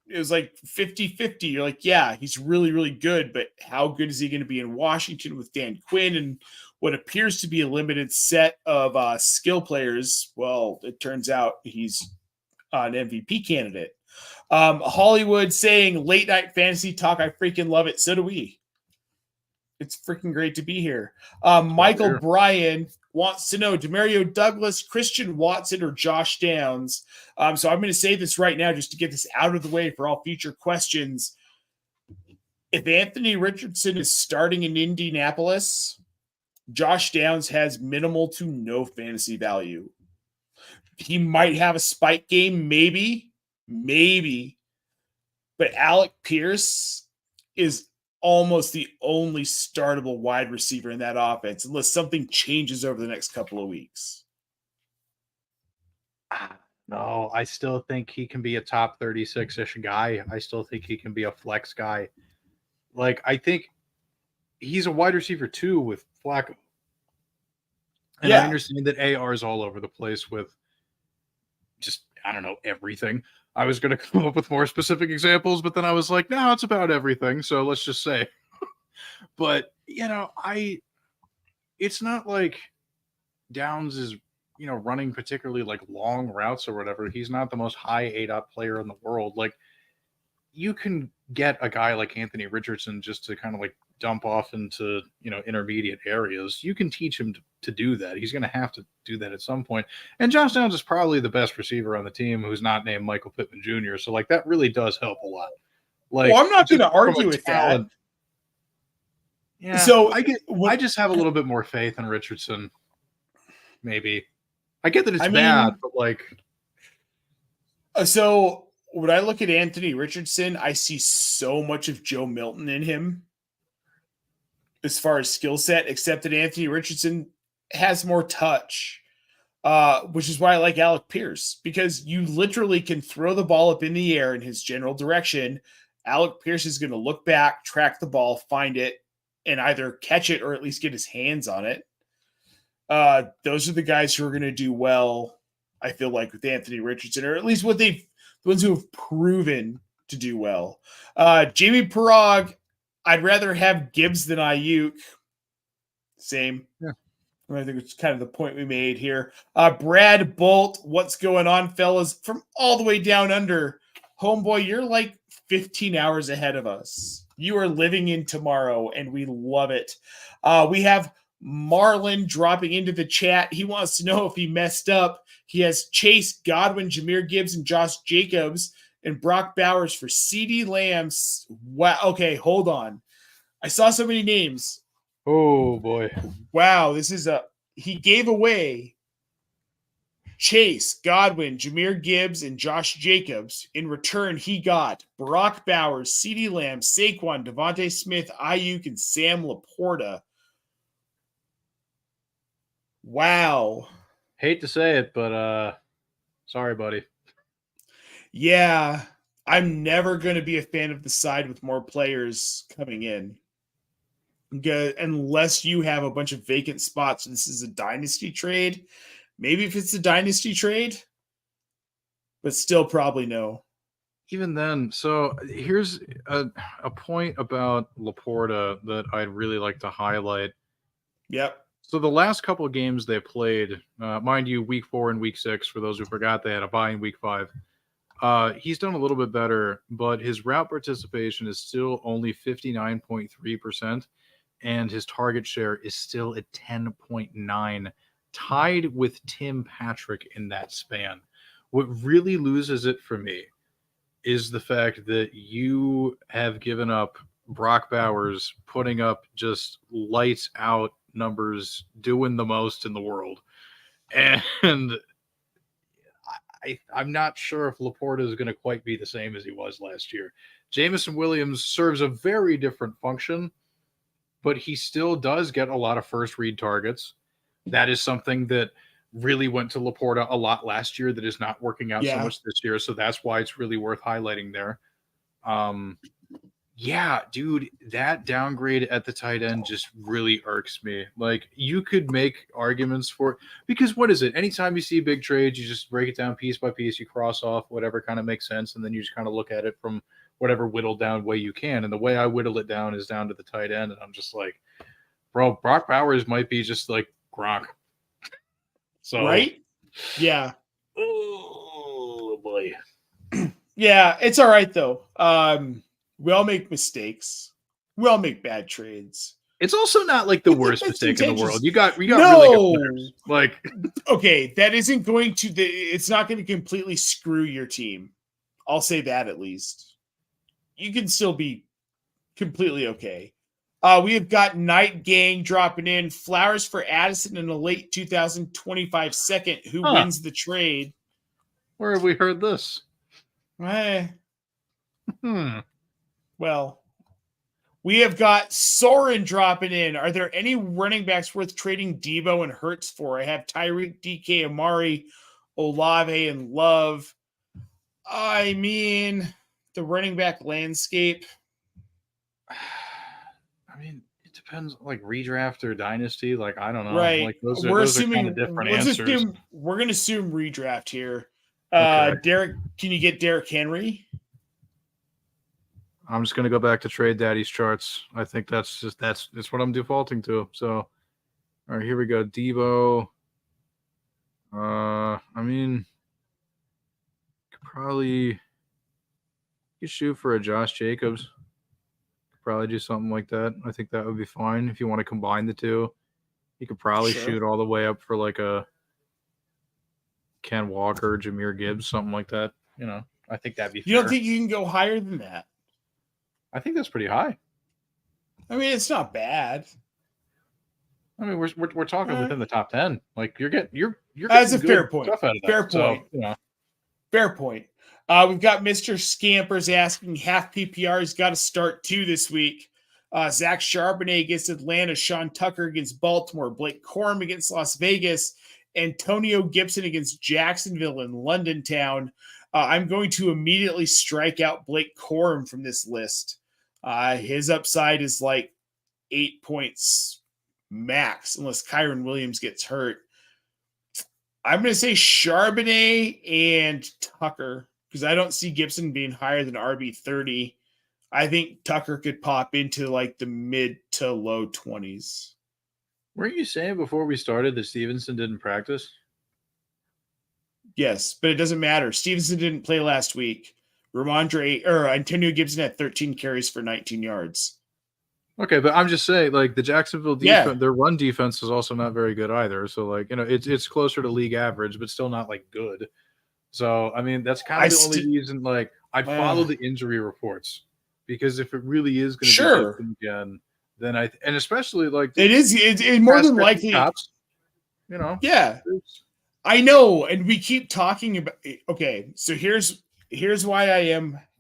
it was like 50-50. You're like, yeah, he's really, really good, but how good is he going to be in Washington with Dan Quinn and what appears to be a limited set of skill players? Well, it turns out he's an MVP candidate. Hollywood saying, late night fantasy talk, I freaking love it. So do we. It's freaking great to be here. Michael Bryan wants to know, Demario Douglas, Christian Watson, or Josh Downs. So I'm going to say this right now just to get this out of the way for all future questions. if Anthony Richardson is starting in Indianapolis, Josh Downs has minimal to no fantasy value. He might have a spike game, maybe. But Alec Pierce is almost the only startable wide receiver in that offense, unless something changes over the next couple of weeks. No, I still think he can be a top 36-ish guy. I still think he can be a flex guy. Like, I think he's a wide receiver too with Flacco. And I understand that AR is all over the place with just, I don't know, everything. I was going to come up with more specific examples, but then I was like, no, it's about everything. So let's just say. But, it's not like Downs is, running particularly like long routes or whatever. He's not the most high ADOT player in the world. Like, you can get a guy like Anthony Richardson just to kind of like dump off into, intermediate areas. You can teach him to do that. He's going to have to do that at some point. And Josh Downs is probably the best receiver on the team who's not named Michael Pittman Jr. So like that really does help a lot. Like, I'm not going to argue with that. Yeah. So I just have a little bit more faith in Richardson. Maybe. I get that it's bad, but like. So when I look at Anthony Richardson, I see so much of Joe Milton in him as far as skill set, except that Anthony Richardson has more touch, which is why I like Alec Pierce, because you literally can throw the ball up in the air in his general direction. Alec Pierce is going to look back, track the ball, find it, and either catch it or at least get his hands on it. Those are the guys who are going to do well, I feel like, with Anthony Richardson, or at least the ones who have proven to do well. Jamie Parag, I'd rather have Gibbs than Ayuk. Same. Yeah. I think it's kind of the point we made here. Brad Bolt, what's going on, fellas? From all the way down under. Homeboy, you're like 15 hours ahead of us. You are living in tomorrow, and we love it. We have Marlon dropping into the chat. He wants to know if he messed up. He has Chase, Godwin, Jahmyr Gibbs, and Josh Jacobs, and Brock Bowers for CeeDee Lamb. Wow. Okay, hold on. I saw so many names. Oh, boy. Wow, he gave away Chase, Godwin, Jahmyr Gibbs, and Josh Jacobs. In return, he got Brock Bowers, CeeDee Lamb, Saquon, DaVante Smith, Ayuk, and Sam Laporta. Wow. Hate to say it, but sorry, buddy. Yeah, I'm never going to be a fan of the side with more players coming in. Unless you have a bunch of vacant spots. This is a dynasty trade. Maybe if it's a dynasty trade, but still probably no. Even then, so here's a point about Laporta that I'd really like to highlight. Yep. So the last couple of games they played, mind you, week 4 and week 6, for those who forgot they had a bye in week 5, he's done a little bit better, but his route participation is still only 59.3%, and his target share is still at 10.9, tied with Tim Patrick in that span. What really loses it for me is the fact that you have given up Brock Bowers putting up just lights out numbers, doing the most in the world. And I'm not sure if Laporta is going to quite be the same as he was last year. Jameson Williams serves a very different function, but he still does get a lot of first read targets. That is something that really went to Laporta a lot last year that is not working out so much this year. So that's why it's really worth highlighting there. Yeah, dude, that downgrade at the tight end just really irks me. Like, you could make arguments for it, because what is it? Anytime you see big trades, you just break it down piece by piece, you cross off whatever kind of makes sense, and then you just kind of look at it from whatever whittled down way you can. And the way I whittle it down is down to the tight end, and I'm just like, bro, Brock Bowers might be just like Gronk. So right? Yeah. Oh boy. Yeah, it's all right though. We all make mistakes. We all make bad trades. It's also not like the worst mistake in the world. You got really good players. Like, okay, that isn't going to it's not going to completely screw your team. I'll say that at least. You can still be completely okay. We have got Night Gang dropping in. Flowers for Addison in a late 2025 second. Who wins the trade? Where have we heard this? Well, we have got Soren dropping in. Are there any running backs worth trading Debo and Hurts for? I have Tyreek, DK, Amari, Olave, and Love. I mean, the running back landscape. I mean, it depends, like redraft or dynasty. Like, I don't know. Right. Like those We're are assuming kind of different answers. We're going to assume redraft here. Okay. Derek, can you get Derrick Henry? I'm just going to go back to Trade Daddy's charts. I think that's what I'm defaulting to. So, all right, here we go. Debo. I mean, you could shoot for a Josh Jacobs. Probably do something like that. I think that would be fine if you want to combine the two. You could probably shoot all the way up for like a Ken Walker, Jahmyr Gibbs, something like that. You know, I think that'd be fair. You don't think you can go higher than that? I think that's pretty high. I mean, it's not bad. I mean, we're talking within the top 10. Like you're getting that's a fair point. Stuff out of that. Fair point. So, you know. Fair point. We've got Mr. Scampers asking half PPR's got to start 2 this week. Zach Charbonnet against Atlanta, Sean Tucker against Baltimore, Blake Corum against Las Vegas, Antonio Gibson against Jacksonville and London Town. I'm going to immediately strike out Blake Corum from this list. His upside is like 8 points max, unless Kyron Williams gets hurt. I'm going to say Charbonnet and Tucker, because I don't see Gibson being higher than RB30. I think Tucker could pop into like the mid to low 20s. Weren't you saying before we started that Stevenson didn't practice? Yes, but it doesn't matter. Stevenson didn't play last week. Antonio Gibson had 13 carries for 19 yards. Okay, but I'm just saying, like the Jacksonville defense, their run defense is also not very good either. So, like, you know, it's closer to league average, but still not like good. So, I mean, that's kind of the only reason. Like, I'd follow the injury reports because if it really is going to be Gibson again, then and especially like it's more than likely. Cops, you know, I know, and we keep talking about. Okay, so here's why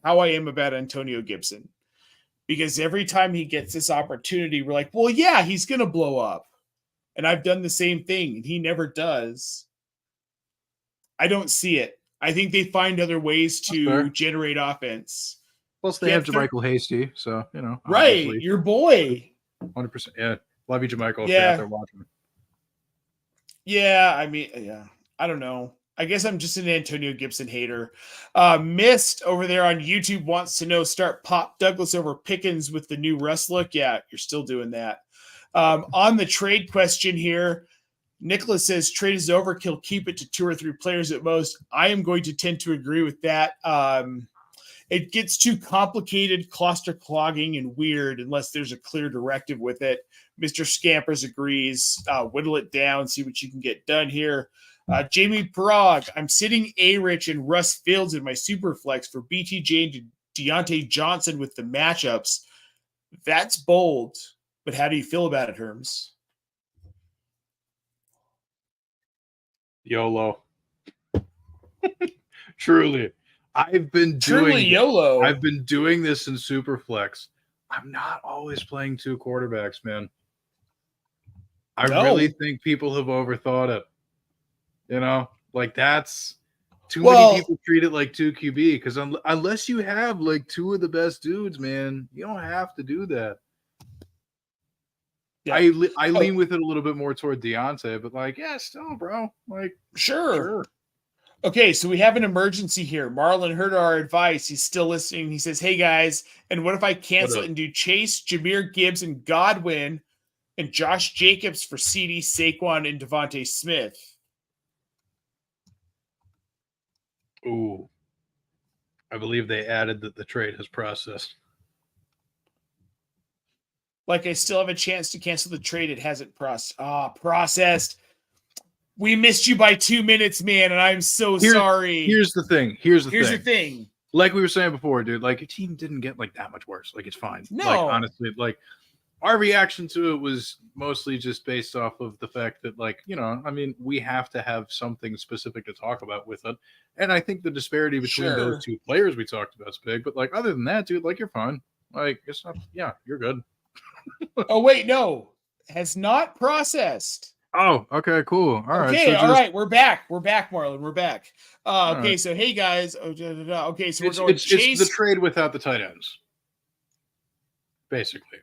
how I am about Antonio Gibson. Because every time he gets this opportunity, we're like, well, yeah, he's going to blow up. And I've done the same thing, and he never does. I don't see it. I think they find other ways to generate offense. Plus, they have JaMychal Hasty, so, you know. Right, your boy. 100%. Yeah, love you, JaMychal, if you're out there watching. Yeah, I mean, I don't know. I guess I'm just an Antonio Gibson hater. Mist over there on YouTube wants to know, start Pop Douglas over Pickens with the new Russ look. Yeah, you're still doing that. On the trade question here, Nicholas says trade is overkill. Keep it to 2 or 3 players at most. I am going to tend to agree with that. It gets too complicated, cluster clogging, and weird unless there's a clear directive with it. Mr. Scampers agrees. Whittle it down, see what you can get done here. Jamie Parag, I'm sitting A-Rich and Russ Fields in my super flex for BTJ and Deontay Johnson with the matchups. That's bold, but how do you feel about it, Herms? YOLO. Truly. I've been doing YOLO. I've been doing this in Superflex. I'm not always playing 2 quarterbacks, man. I really think people have overthought it. You know, like that's too many people treat it like 2 QB because unless you have like 2 of the best dudes, man, you don't have to do that. Yeah. I lean with it a little bit more toward Deontay, but like, yeah, still, bro. Like, sure. Okay, so we have an emergency here. Marlon heard our advice. He's still listening. He says, hey, guys, and what if I cancel it and do Chase, Jahmyr Gibbs, and Godwin, and Josh Jacobs for CD, Saquon, and DaVante Smith? Ooh. I believe they added that the trade has processed. Like, I still have a chance to cancel the trade. It hasn't processed. We missed you by 2 minutes, man, and I'm so sorry. Here's the thing. like we were saying before, dude, like your team didn't get like that much worse. Like it's fine. No. Like honestly, like our reaction to it was mostly just based off of the fact that, like, you know, I mean, we have to have something specific to talk about with it. And I think the disparity between those two players we talked about is big. But like other than that, dude, like you're fine. Like it's not, yeah, you're good. Oh, wait, no. Has not processed. Oh, okay, cool. All right. Okay, So all right. We're back. We're back, Marlon. We're back. Okay, right. So hey guys. Okay, so we're going it's Chase. the trade without the tight ends. Basically.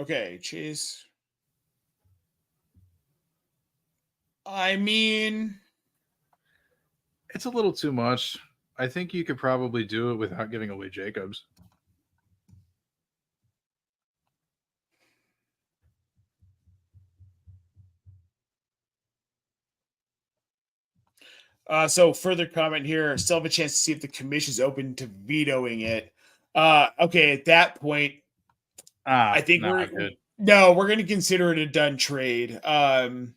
Okay, Chase. I mean, it's a little too much. I think you could probably do it without giving away Jacobs. So further comment here. Still have a chance to see if the commission's open to vetoing it. Okay, at that point, I think we're going to consider it a done trade. We're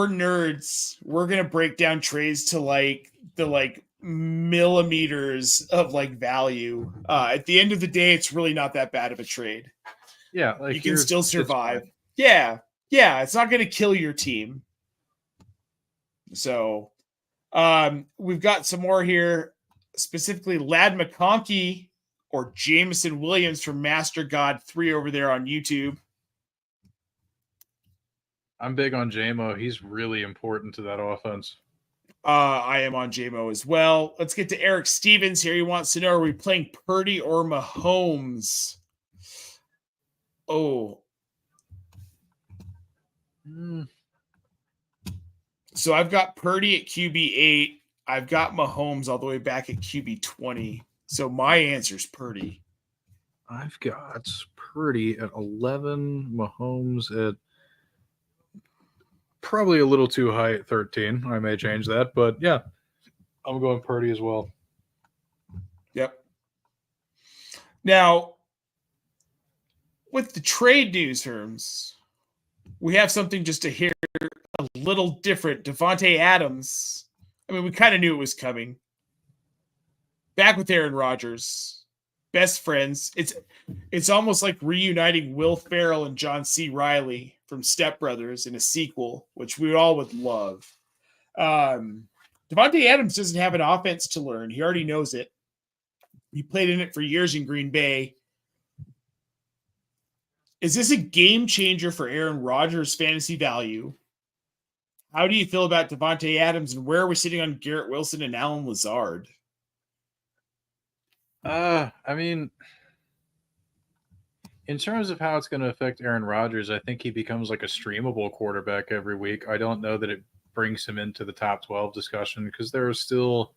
nerds. We're going to break down trades to like the millimeters of like value. At the end of the day, it's really not that bad of a trade. Yeah, like you can still survive. Yeah, it's not going to kill your team. So, we've got some more here, specifically Lad McConkey or Jameson Williams from Master God 3 over there on YouTube. I'm big on JMO. He's really important to that offense. I am on JMO as well. Let's get to Eric Stevens here. He wants to know, are we playing Purdy or Mahomes? Oh. So I've got Purdy at QB 8. I've got Mahomes all the way back at QB 20. So my answer is Purdy. I've got Purdy at 11, Mahomes at probably a little too high at 13. I may change that, but yeah, I'm going Purdy as well. Yep. Now, with the trade news, Herms, we have something just to hear a little different. DaVante Adams. I mean, we kind of knew it was coming. Back with Aaron Rodgers. Best friends. It's almost like reuniting Will Ferrell and John C. Reilly from Step Brothers in a sequel, which we all would love. DaVante Adams doesn't have an offense to learn. He already knows it. He played in it for years in Green Bay. Is this a game changer for Aaron Rodgers' fantasy value? How do you feel about DaVante Adams, and where are we sitting on Garrett Wilson and Allen Lazard? I mean, in terms of how it's going to affect Aaron Rodgers, I think he becomes like a streamable quarterback every week. I don't know that it brings him into the top 12 discussion because they're still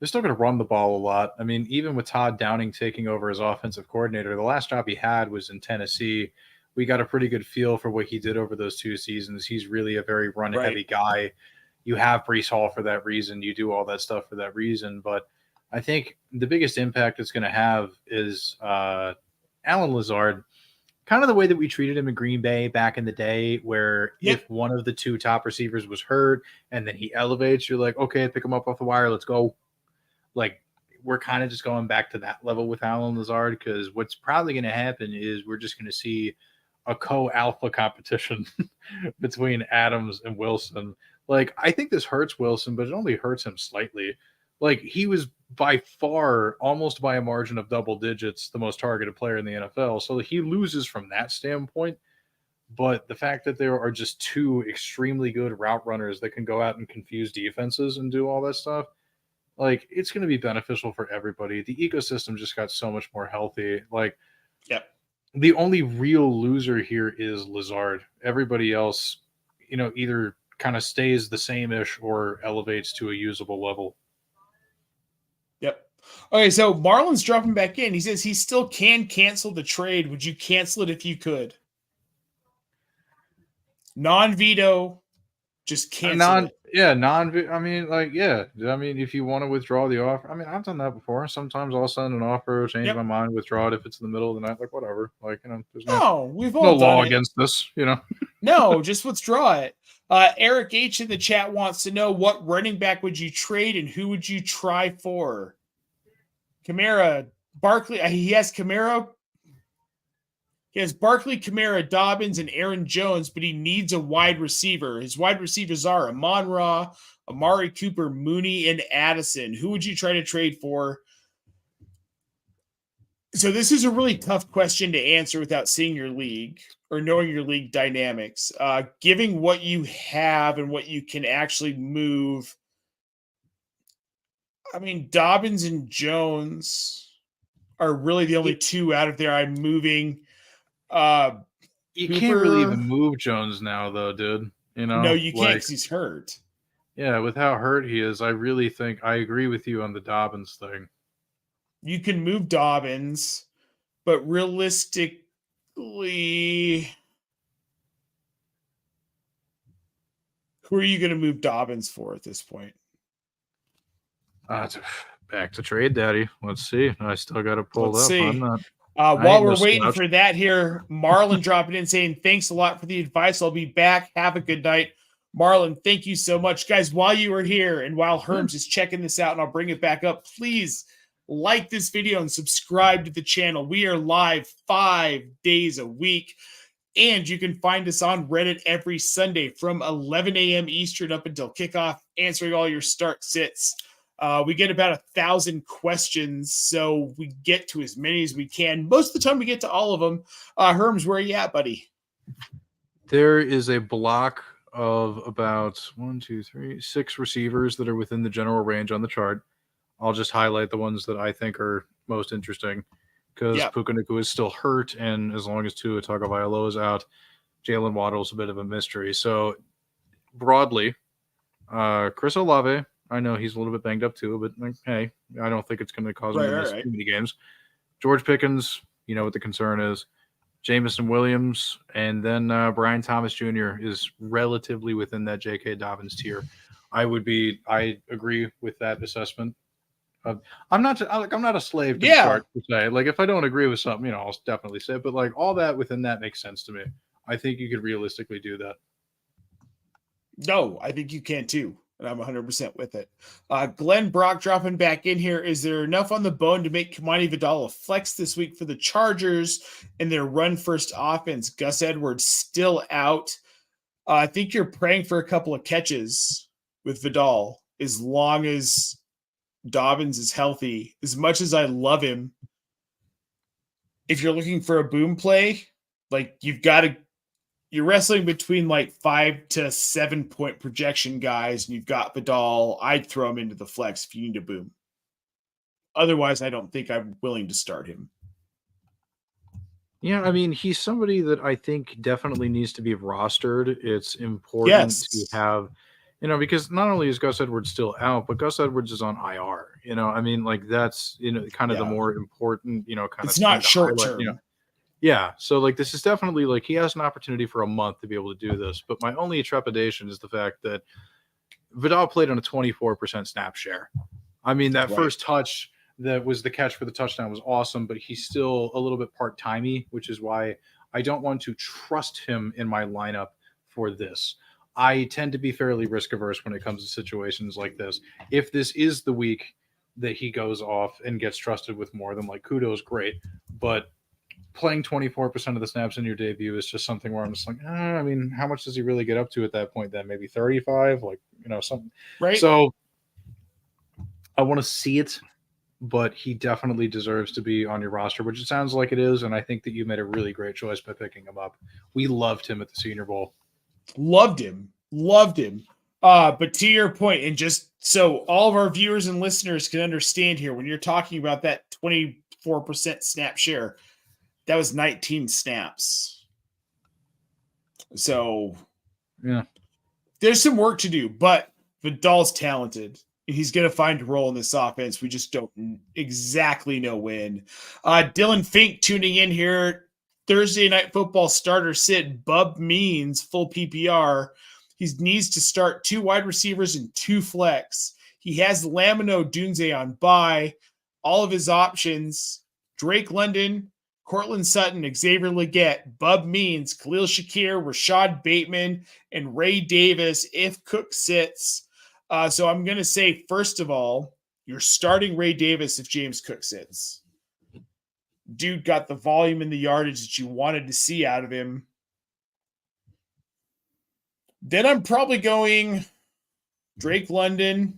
going to run the ball a lot. I mean, even with Todd Downing taking over as offensive coordinator, the last job he had was in Tennessee. We got a pretty good feel for what he did over those 2 seasons. He's really a very run-heavy guy. You have Breece Hall for that reason. You do all that stuff for that reason. But I think the biggest impact it's going to have is Allen Lazard, kind of the way that we treated him in Green Bay back in the day, where if one of the 2 top receivers was hurt and then he elevates, you're like, okay, pick him up off the wire. Let's go. Like, we're kind of just going back to that level with Allen Lazard, because what's probably going to happen is we're just going to see a co-alpha competition between Adams and Wilson. Like, I think this hurts Wilson, but it only hurts him slightly. Like, he was by far, almost by a margin of double digits, the most targeted player in the NFL. So he loses from that standpoint. But the fact that there are just 2 extremely good route runners that can go out and confuse defenses and do all that stuff, like, it's going to be beneficial for everybody. The ecosystem just got so much more healthy. Like, the only real loser here is Lazard. Everybody else, you know, either kind of stays the same-ish or elevates to a usable level. Yep. Okay, so Marlon's dropping back in. He says he still can cancel the trade. Would you cancel it if you could? Non-veto, just cancel it. Yeah, I mean, like, yeah. I mean, if you want to withdraw the offer, I mean, I've done that before. Sometimes I'll send an offer, change my mind, withdraw it if it's in the middle of the night, like, whatever. Like, you know, there's we've all no law done against this, you know. No, just withdraw it. Eric H. in the chat wants to know what running back would you trade and who would you try for? Kamara, Barkley. He has Kamara. He has Barkley, Kamara, Dobbins, and Aaron Jones, but he needs a wide receiver. His wide receivers are Amon-Ra, Amari Cooper, Mooney, and Addison. Who would you try to trade for? So this is a really tough question to answer without seeing your league or knowing your league dynamics. Giving what you have and what you can actually move. I mean, Dobbins and Jones are really the only two out of there I'm moving. You can't really even move Jones now, though, dude. You know, no, you can't because he's hurt. Yeah, with how hurt he is, I really think I agree with you on the Dobbins thing. You can move Dobbins, but realistically, who are you going to move Dobbins for at this point? Back to trade, Daddy. Let's see. I still got to pull up. I'm not. While we're waiting for that here, Marlon dropping in saying, thanks a lot for the advice. I'll be back. Have a good night. Marlon, thank you so much. Guys, while you are here and while Herms is checking this out, and I'll bring it back up, please like this video and subscribe to the channel. We are live 5 days a week, and you can find us on Reddit every Sunday from 11 a.m. Eastern up until kickoff, answering all your start sits. We get about 1,000 questions, so we get to as many as we can. Most of the time, we get to all of them. Herms, where are you at, buddy? There is a block of about 6 receivers that are within the general range on the chart. I'll just highlight the ones that I think are most interesting because Puka Nacua is still hurt, and as long as Tua Tagovailoa is out, Jalen Waddle's a bit of a mystery. So broadly, Chris Olave, I know he's a little bit banged up too, but hey, I don't think it's going to cause him to miss too many games. George Pickens, you know what the concern is. Jameson Williams, and then Brian Thomas Jr. is relatively within that J.K. Dobbins tier. I agree with that assessment. I'm not a slave to the chart per se. Like if I don't agree with something, I'll definitely say it. But like all that within that makes sense to me. I think you could realistically do that. No, I think you can too. And I'm 100% with it. Glenn Brock dropping back in here. Is there enough on the bone to make Kamani Vidal a flex this week for the Chargers and their run-first offense? Gus Edwards still out. I think you're praying for a couple of catches with Vidal as long as Dobbins is healthy. As much as I love him, if you're looking for a boom play, like you're wrestling between like 5 to 7 point projection guys, and you've got Vidal. I'd throw him into the flex if you need a boom. Otherwise, I don't think I'm willing to start him. Yeah, I mean, he's somebody that I think definitely needs to be rostered. It's important to have, because not only is Gus Edwards still out, but Gus Edwards is on IR. I mean, like that's, kind of the more important, kind of. It's not short term. Yeah, so like this is definitely like he has an opportunity for a month to be able to do this. But my only trepidation is the fact that Vidal played on a 24% snap share. I mean, that first touch that was the catch for the touchdown was awesome, but he's still a little bit part-timey, which is why I don't want to trust him in my lineup for this. I tend to be fairly risk-averse when it comes to situations like this. If this is the week that he goes off and gets trusted with more, then like kudos, great. But playing 24% of the snaps in your debut is just something where I'm just like, I mean, how much does he really get up to at that point then? Maybe 35, like, something. Right. So I want to see it, but he definitely deserves to be on your roster, which it sounds like it is. And I think that you made a really great choice by picking him up. We loved him at the Senior Bowl. Loved him. But to your point, and just so all of our viewers and listeners can understand here, when you're talking about that 24% snap share, that was 19 snaps. So yeah, there's some work to do, but Vidal's talented. He's going to find a role in this offense. We just don't exactly know when. Dylan Fink tuning in here. Thursday Night Football starter sit. Bub Means full PPR. He needs to start 2 wide receivers and 2 flex. He has Lamino Dunze on bye. All of his options: Drake London, Cortland Sutton, Xavier Legette, Bub Means, Khalil Shakir, Rashad Bateman, and Ray Davis if Cook sits. So I'm going to say, first of all, you're starting Ray Davis if James Cook sits. Dude got the volume and the yardage that you wanted to see out of him. Then I'm probably going Drake London.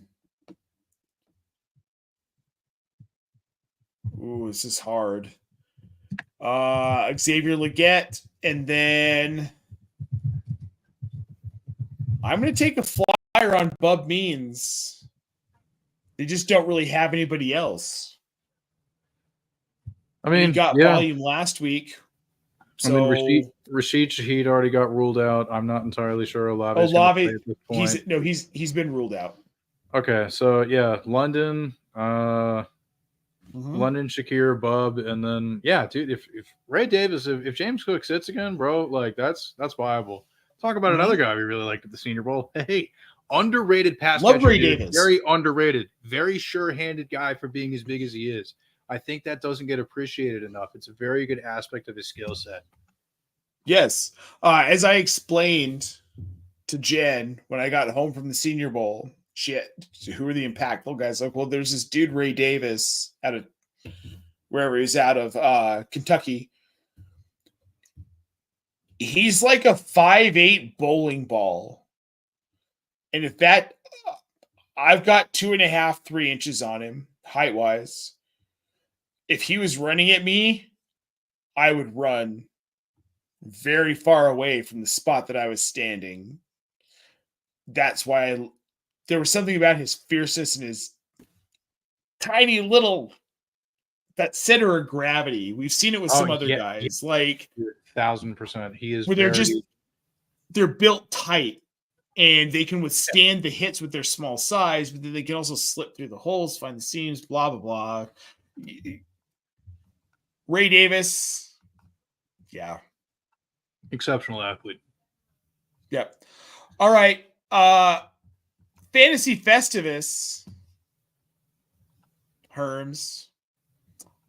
Ooh, this is hard. Xavier Legette, and then I'm going to take a flyer on Bub Means. They just don't really have anybody else. I mean, he got yeah. volume last week. So, I mean, Rashid Shaheed already got ruled out. I'm not entirely sure Olave. Olave, he's been ruled out. Okay, so yeah, London, London, Shakir, Bub, and then dude, if Ray Davis, if James Cook sits again, bro, like that's viable. Talk about another guy we really liked at the Senior Bowl. Hey, underrated pass catcher. Ray Davis. Very underrated, very sure-handed guy for being as big as he is. I think that doesn't get appreciated enough. It's a very good aspect of his skill set. Yes. As I explained to Jen when I got home from the Senior Bowl, who are the impactful guys? Like, well, there's this dude, Ray Davis, out of wherever he's out of, Kentucky. He's like a 5'8" bowling ball. And if that, I've got 2.5, 3 inches on him, height-wise. If he was running at me, I would run very far away from the spot that I was standing. That's why there was something about his fierceness and his tiny little, that center of gravity. We've seen it with some other guys. Like 1,000%. He is where they're built tight and they can withstand the hits with their small size, but then they can also slip through the holes, find the seams, blah, blah, blah. Ray Davis. Yeah. Exceptional athlete. Yep. All right. Fantasy Festivus. Herms.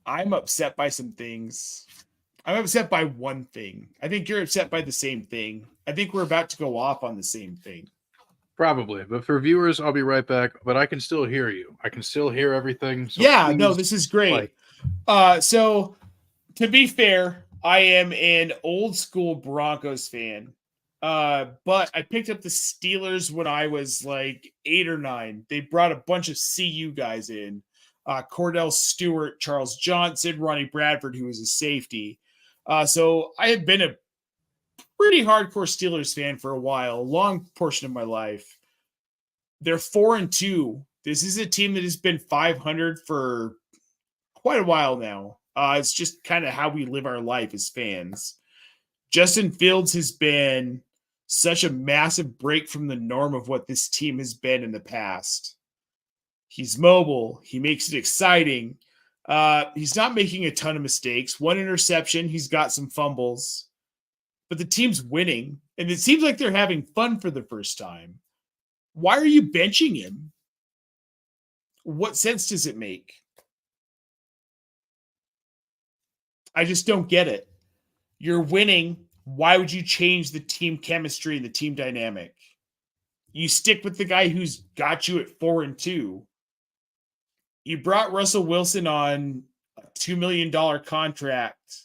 I'm upset by some things. I'm upset by one thing. I think you're upset by the same thing. I think we're about to go off on the same thing. Probably. But for viewers, I'll be right back. But I can still hear you. I can still hear everything. So no, this is great. So to be fair, I am an old school Broncos fan. But I picked up the Steelers when I was like 8 or 9. They brought a bunch of CU guys in. Cordell Stewart, Charles Johnson, Ronnie Bradford, who was a safety. So I have been a pretty hardcore Steelers fan for a while, a long portion of my life. They're 4-2. This is a team that has been 500 for quite a while now. It's just kind of how we live our life as fans. Justin Fields has been such a massive break from the norm of what this team has been in the past. He's mobile. He makes it exciting. He's not making a ton of mistakes. 1 interception. He's got some fumbles. But the team's winning. And it seems like they're having fun for the first time. Why are you benching him? What sense does it make? I just don't get it. You're winning. Why would you change the team chemistry and the team dynamic? You stick with the guy who's got you at 4-2. You brought Russell Wilson on a $2 million contract.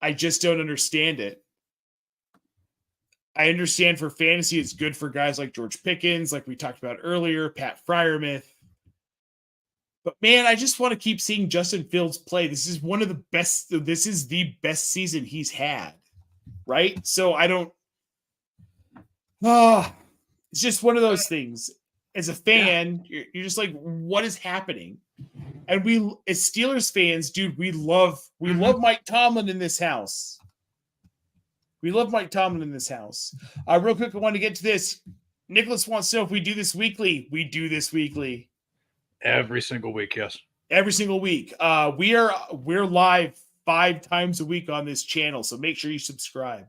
I just don't understand it. I understand for fantasy, it's good for guys like George Pickens, like we talked about earlier, Pat Freiermuth. But man, I just want to keep seeing Justin Fields play. This is the best season he's had, right? So I don't. It's just one of those things. As a fan, you're just like, what is happening? And we, as Steelers fans, dude, we love Mike Tomlin in this house. We love Mike Tomlin in this house. Real quick, I want to get to this. Nicholas wants to know if we do this weekly. We do this weekly. Every single week, yes. Every single week. We're live 5 times a week on this channel, so make sure you subscribe.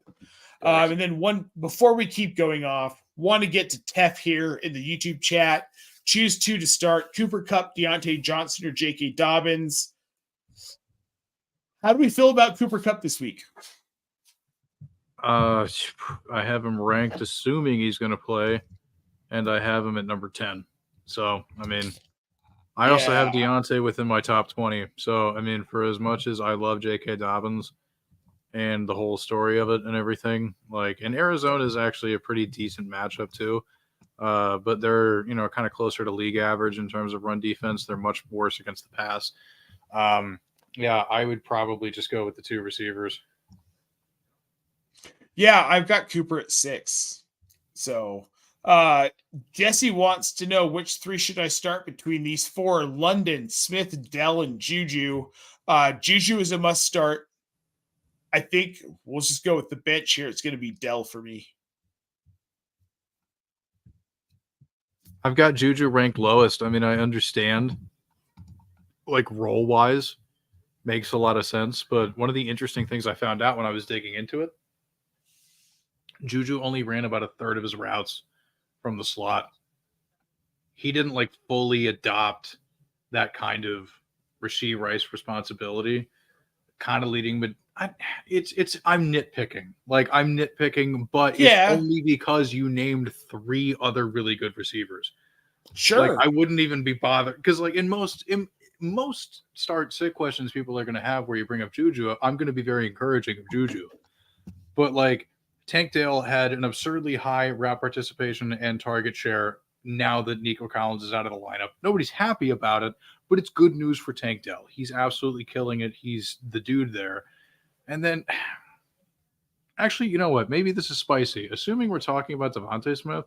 And then before we keep going off, want to get to Tef here in the YouTube chat. Choose 2 to start: Cooper Kupp, Deontay Johnson, or J.K. Dobbins. How do we feel about Cooper Kupp this week? I have him ranked, assuming he's going to play, and I have him at number 10. So, I mean, I also have DaVante within my top 20. So, I mean, for as much as I love J.K. Dobbins and the whole story of it and everything, like, and Arizona is actually a pretty decent matchup too. But they're, kind of closer to league average in terms of run defense. They're much worse against the pass. Yeah, I would probably just go with the two receivers. Yeah, I've got Cooper at 6. So Jesse wants to know which 3 should I start between these 4: London, Smith, Dell, and Juju. Juju is a must start. I think we'll just go with the bench here. It's going to be Dell for me. I've got Juju ranked lowest. I mean, I understand, like, role-wise, makes a lot of sense. But one of the interesting things I found out when I was digging into it, Juju only ran about a third of his routes from the slot. He didn't, like, fully adopt that kind of Rashee Rice responsibility, kind of leading, but I'm nitpicking. Like, I'm nitpicking, but it's only because you named 3 other really good receivers. Sure. Like, I wouldn't even be bothered because, like, in most start-sit questions people are going to have where you bring up Juju, I'm going to be very encouraging of Juju. But, like, Tank Dale had an absurdly high route participation and target share now that Nico Collins is out of the lineup. Nobody's happy about it, but it's good news for Tank Dell. He's absolutely killing it. He's the dude there. And then, actually, you know what? Maybe this is spicy. Assuming we're talking about DaVante Smith,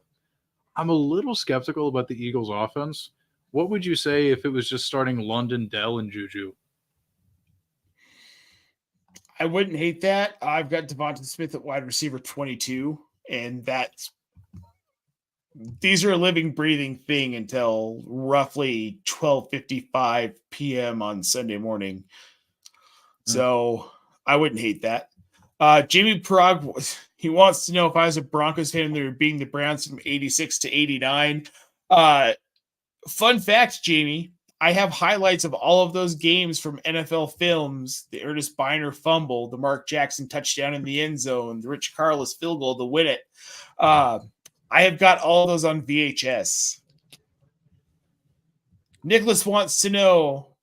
I'm a little skeptical about the Eagles' offense. What would you say if it was just starting London, Dell, and Juju? I wouldn't hate that. I've got DaVante Smith at wide receiver 22, and these are a living, breathing thing until roughly 12:55 p.m. on Sunday morning. So I wouldn't hate that. Jamie Prague, he wants to know if I was a Broncos fan and they were beating the Browns from 86 to 89. Fun fact, Jamie, I have highlights of all of those games from NFL Films: the Ernest Biner fumble, the Mark Jackson touchdown in the end zone, the Rich Carlos field goal to win it. I have got all those on VHS. Nicholas wants to know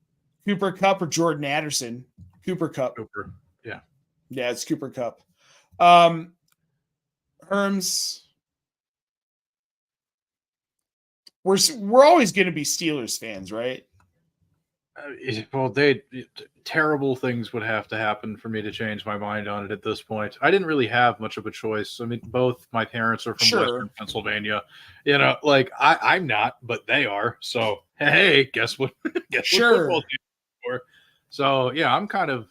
Cooper Kupp or Jordan Addison. Cooper Kupp. Cooper. Yeah. Yeah, it's Cooper Kupp. Herms. We're always going to be Steelers fans, right? Well, terrible things would have to happen for me to change my mind on it at this point. I didn't really have much of a choice. I mean, both my parents are from Western Pennsylvania. Like I'm not, but they are. So hey, guess what? Guess what football team for? So yeah, I'm kind of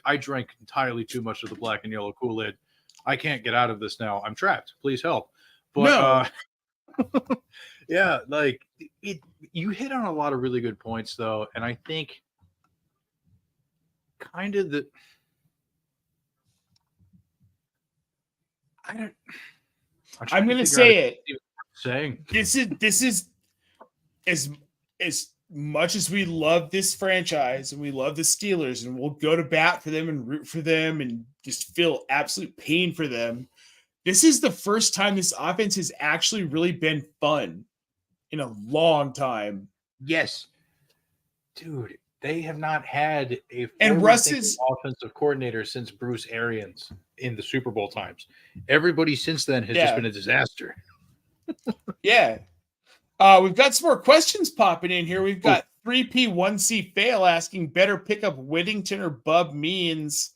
I drank entirely too much of the black and yellow Kool-Aid. I can't get out of this now. I'm trapped. Please help. But yeah, like you hit on a lot of really good points though, and I think kind of I'm going to say it. Saying this is as much as we love this franchise and we love the Steelers and we'll go to bat for them and root for them and just feel absolute pain for them. This is the first time this offense has actually really been fun in a long time. Yes. Dude, they have not had a Russ's offensive coordinator since Bruce Arians in the Super Bowl times. Everybody since then has just been a disaster. Yeah. We've got some more questions popping in here. We've got 3P1C Fail asking, better pick up Whittington or Bub Means.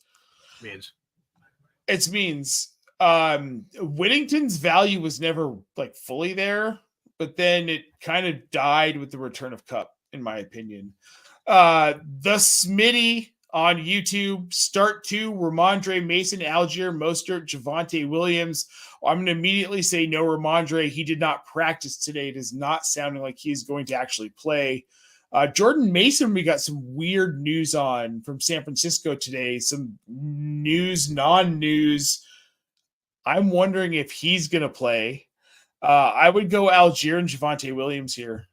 It's Means. Whittington's value was never like fully there, but then it kind of died with the return of Kupp, in my opinion. The Smitty on YouTube, start 2, Ramondre, Mason, Algier, Mostert, Javonte Williams. I'm going to immediately say no Ramondre. He did not practice today. It is not sounding like he's going to actually play. Jordan Mason, we got some weird news on from San Francisco today. Some news, non-news. I'm wondering if he's going to play. I would go Algier and Javonte Williams here.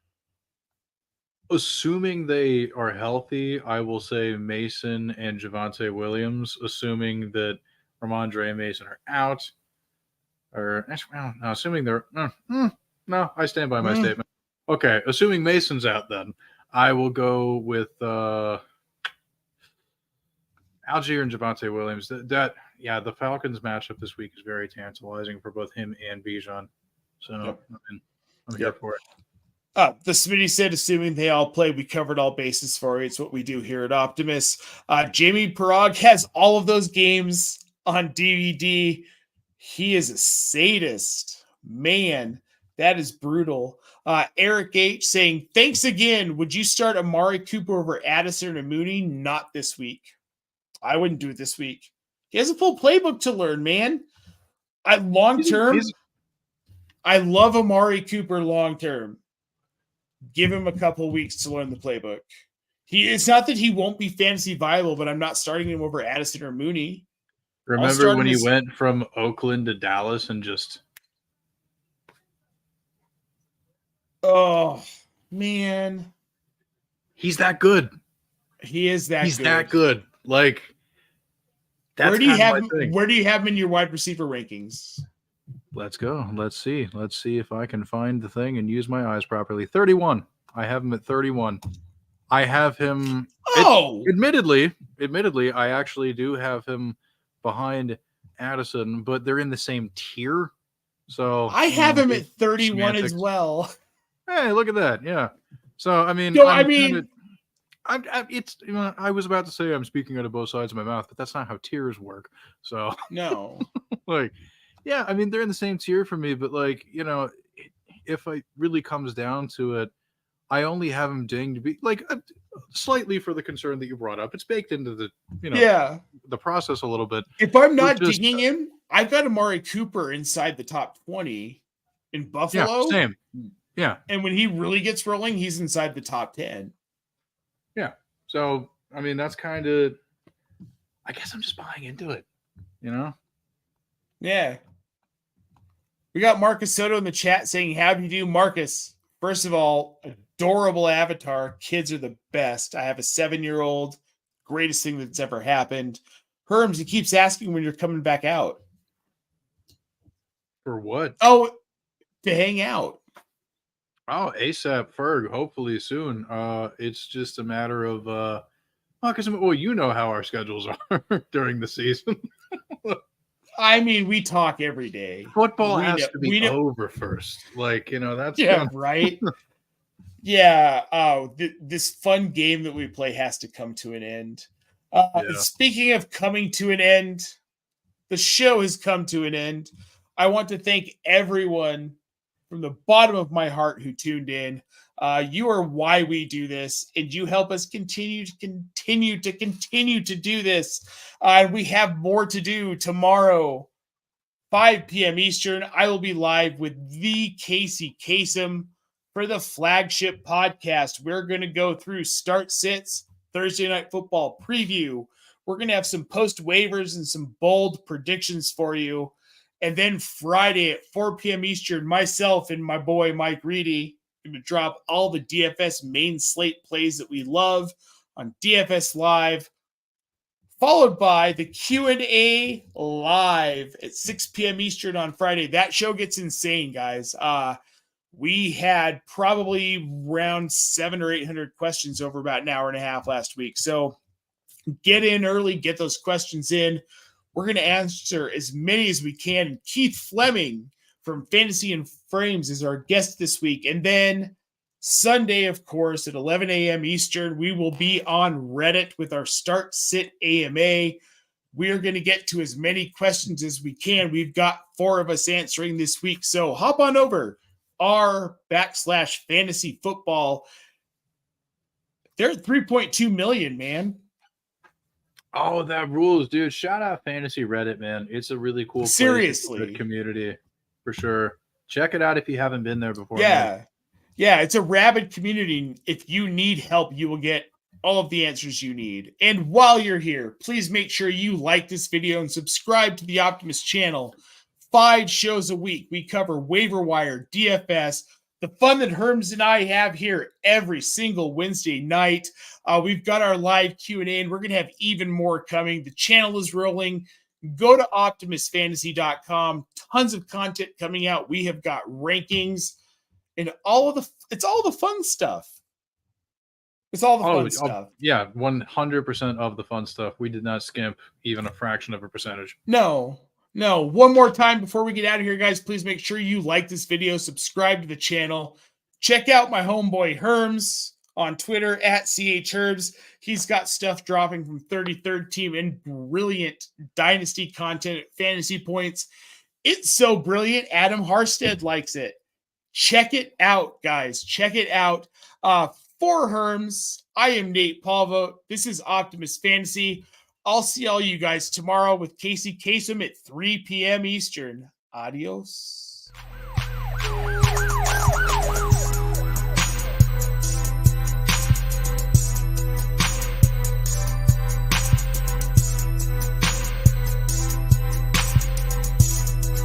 Assuming they are healthy, I will say Mason and Javonte Williams. Assuming that Ramondre and Mason are out, or well, no, assuming they're no, I stand by my statement. Okay, assuming Mason's out, then I will go with Algier and Javonte Williams. The Falcons matchup this week is very tantalizing for both him and Bijan. So Yep. I'm here for it. The Smitty said, assuming they all play, we covered all bases for you. It's what we do here at Optimus. Jamie Parag has all of those games on DVD. He is a sadist. Man, that is brutal. Eric H. saying, thanks again. Would you start Amari Cooper over Addison or Mooney? Not this week. I wouldn't do it this week. He has a full playbook to learn, man. Long term, I love Amari Cooper long term. Give him a couple weeks to learn the playbook. It's not that he won't be fantasy viable, but I'm not starting him over Addison or Mooney. Remember when he went from Oakland to Dallas and just... Oh, man. He's that good. He is that He's good. that good. Like, that's where do you have him in your wide receiver rankings? Let's go. Let's see. Let's see if I can find the thing and use my eyes properly. 31. I have him at 31. I have him. Admittedly, I actually do have him behind Addison, but they're in the same tier. So I have him at 31 as well. Hey, look at that. Yeah. So I mean, it's I was about to say I'm speaking out of both sides of my mouth, but that's not how tiers work. So no. Like, yeah, I mean, they're in the same tier for me, but like, if it really comes down to it, I only have him dinged to be like slightly for the concern that you brought up. It's baked into the, the process a little bit. If I'm not dinging him, I've got Amari Cooper inside the top 20 in Buffalo. Yeah, same. Yeah. And when he really gets rolling, he's inside the top 10. Yeah. So, I mean, that's kind of, I guess I'm just buying into it, Yeah. We got Marcus Soto in the chat saying, how do you do, Marcus? First of all, adorable avatar. Kids are the best. I have a 7-year-old. Greatest thing that's ever happened. Herms, he keeps asking when you're coming back out. For what? Oh, to hang out. Oh, ASAP Ferg, hopefully soon. It's just a matter of you know how our schedules are during the season. I mean, we talk every day. Football has to be over first. Like, that's right. Yeah. This fun game that we play has to come to an end. Speaking of coming to an end, the show has come to an end. I want to thank everyone from the bottom of my heart who tuned in. You are why we do this, and you help us continue to do this. We have more to do tomorrow, 5 p.m. Eastern. I will be live with the Casey Kasem for the flagship podcast. We're going to go through start sits, Thursday Night Football preview. We're going to have some post waivers and some bold predictions for you. And then Friday at 4 p.m. Eastern, myself and my boy Mike Reedy going to drop all the DFS main slate plays that we love on DFS Live, followed by the Q&A live at 6 p.m. Eastern on Friday. That show gets insane, guys. We had probably around 700 or 800 questions over about an hour and a half last week. So get in early, get those questions in. We're going to answer as many as we can. Keith Fleming from Fantasy and Frames is our guest this week. And then Sunday, of course, at 11 a.m. Eastern, we will be on Reddit with our Start Sit AMA. We are going to get to as many questions as we can. We've got 4 of us answering this week. So hop on over r/fantasy football. They're at 3.2 million, man. Oh, that rules, dude. Shout out Fantasy Reddit, man. It's a really cool Seriously community for sure. Check it out if you haven't been there before. Yeah. Man. Yeah, it's a rabid community. If you need help, you will get all of the answers you need. And while you're here, please make sure you like this video and subscribe to the Optimus channel. 5 shows a week. We cover waiver wire, DFS, the fun that Herms and I have here every single Wednesday night. We've got our live Q&A, and we're going to have even more coming. The channel is rolling. Go to optimusfantasy.com. Tons of content coming out. We have got rankings and it's all the fun stuff. It's all the fun stuff. Yeah, 100% of the fun stuff. We did not skimp even a fraction of a percentage. No. One more time before we get out of here, guys, please make sure you like this video, subscribe to the channel. Check out my homeboy Herms on Twitter at CHHerbs. He's got stuff dropping from 33rd team and brilliant dynasty content at fantasy points. It's so brilliant. Adam Harstead likes it. Check it out, guys. Check it out. For Herms, I am Nate Polvogt. This is Optimus Fantasy. I'll see all you guys tomorrow with Casey Kasem at 3 p.m. Eastern. Adios.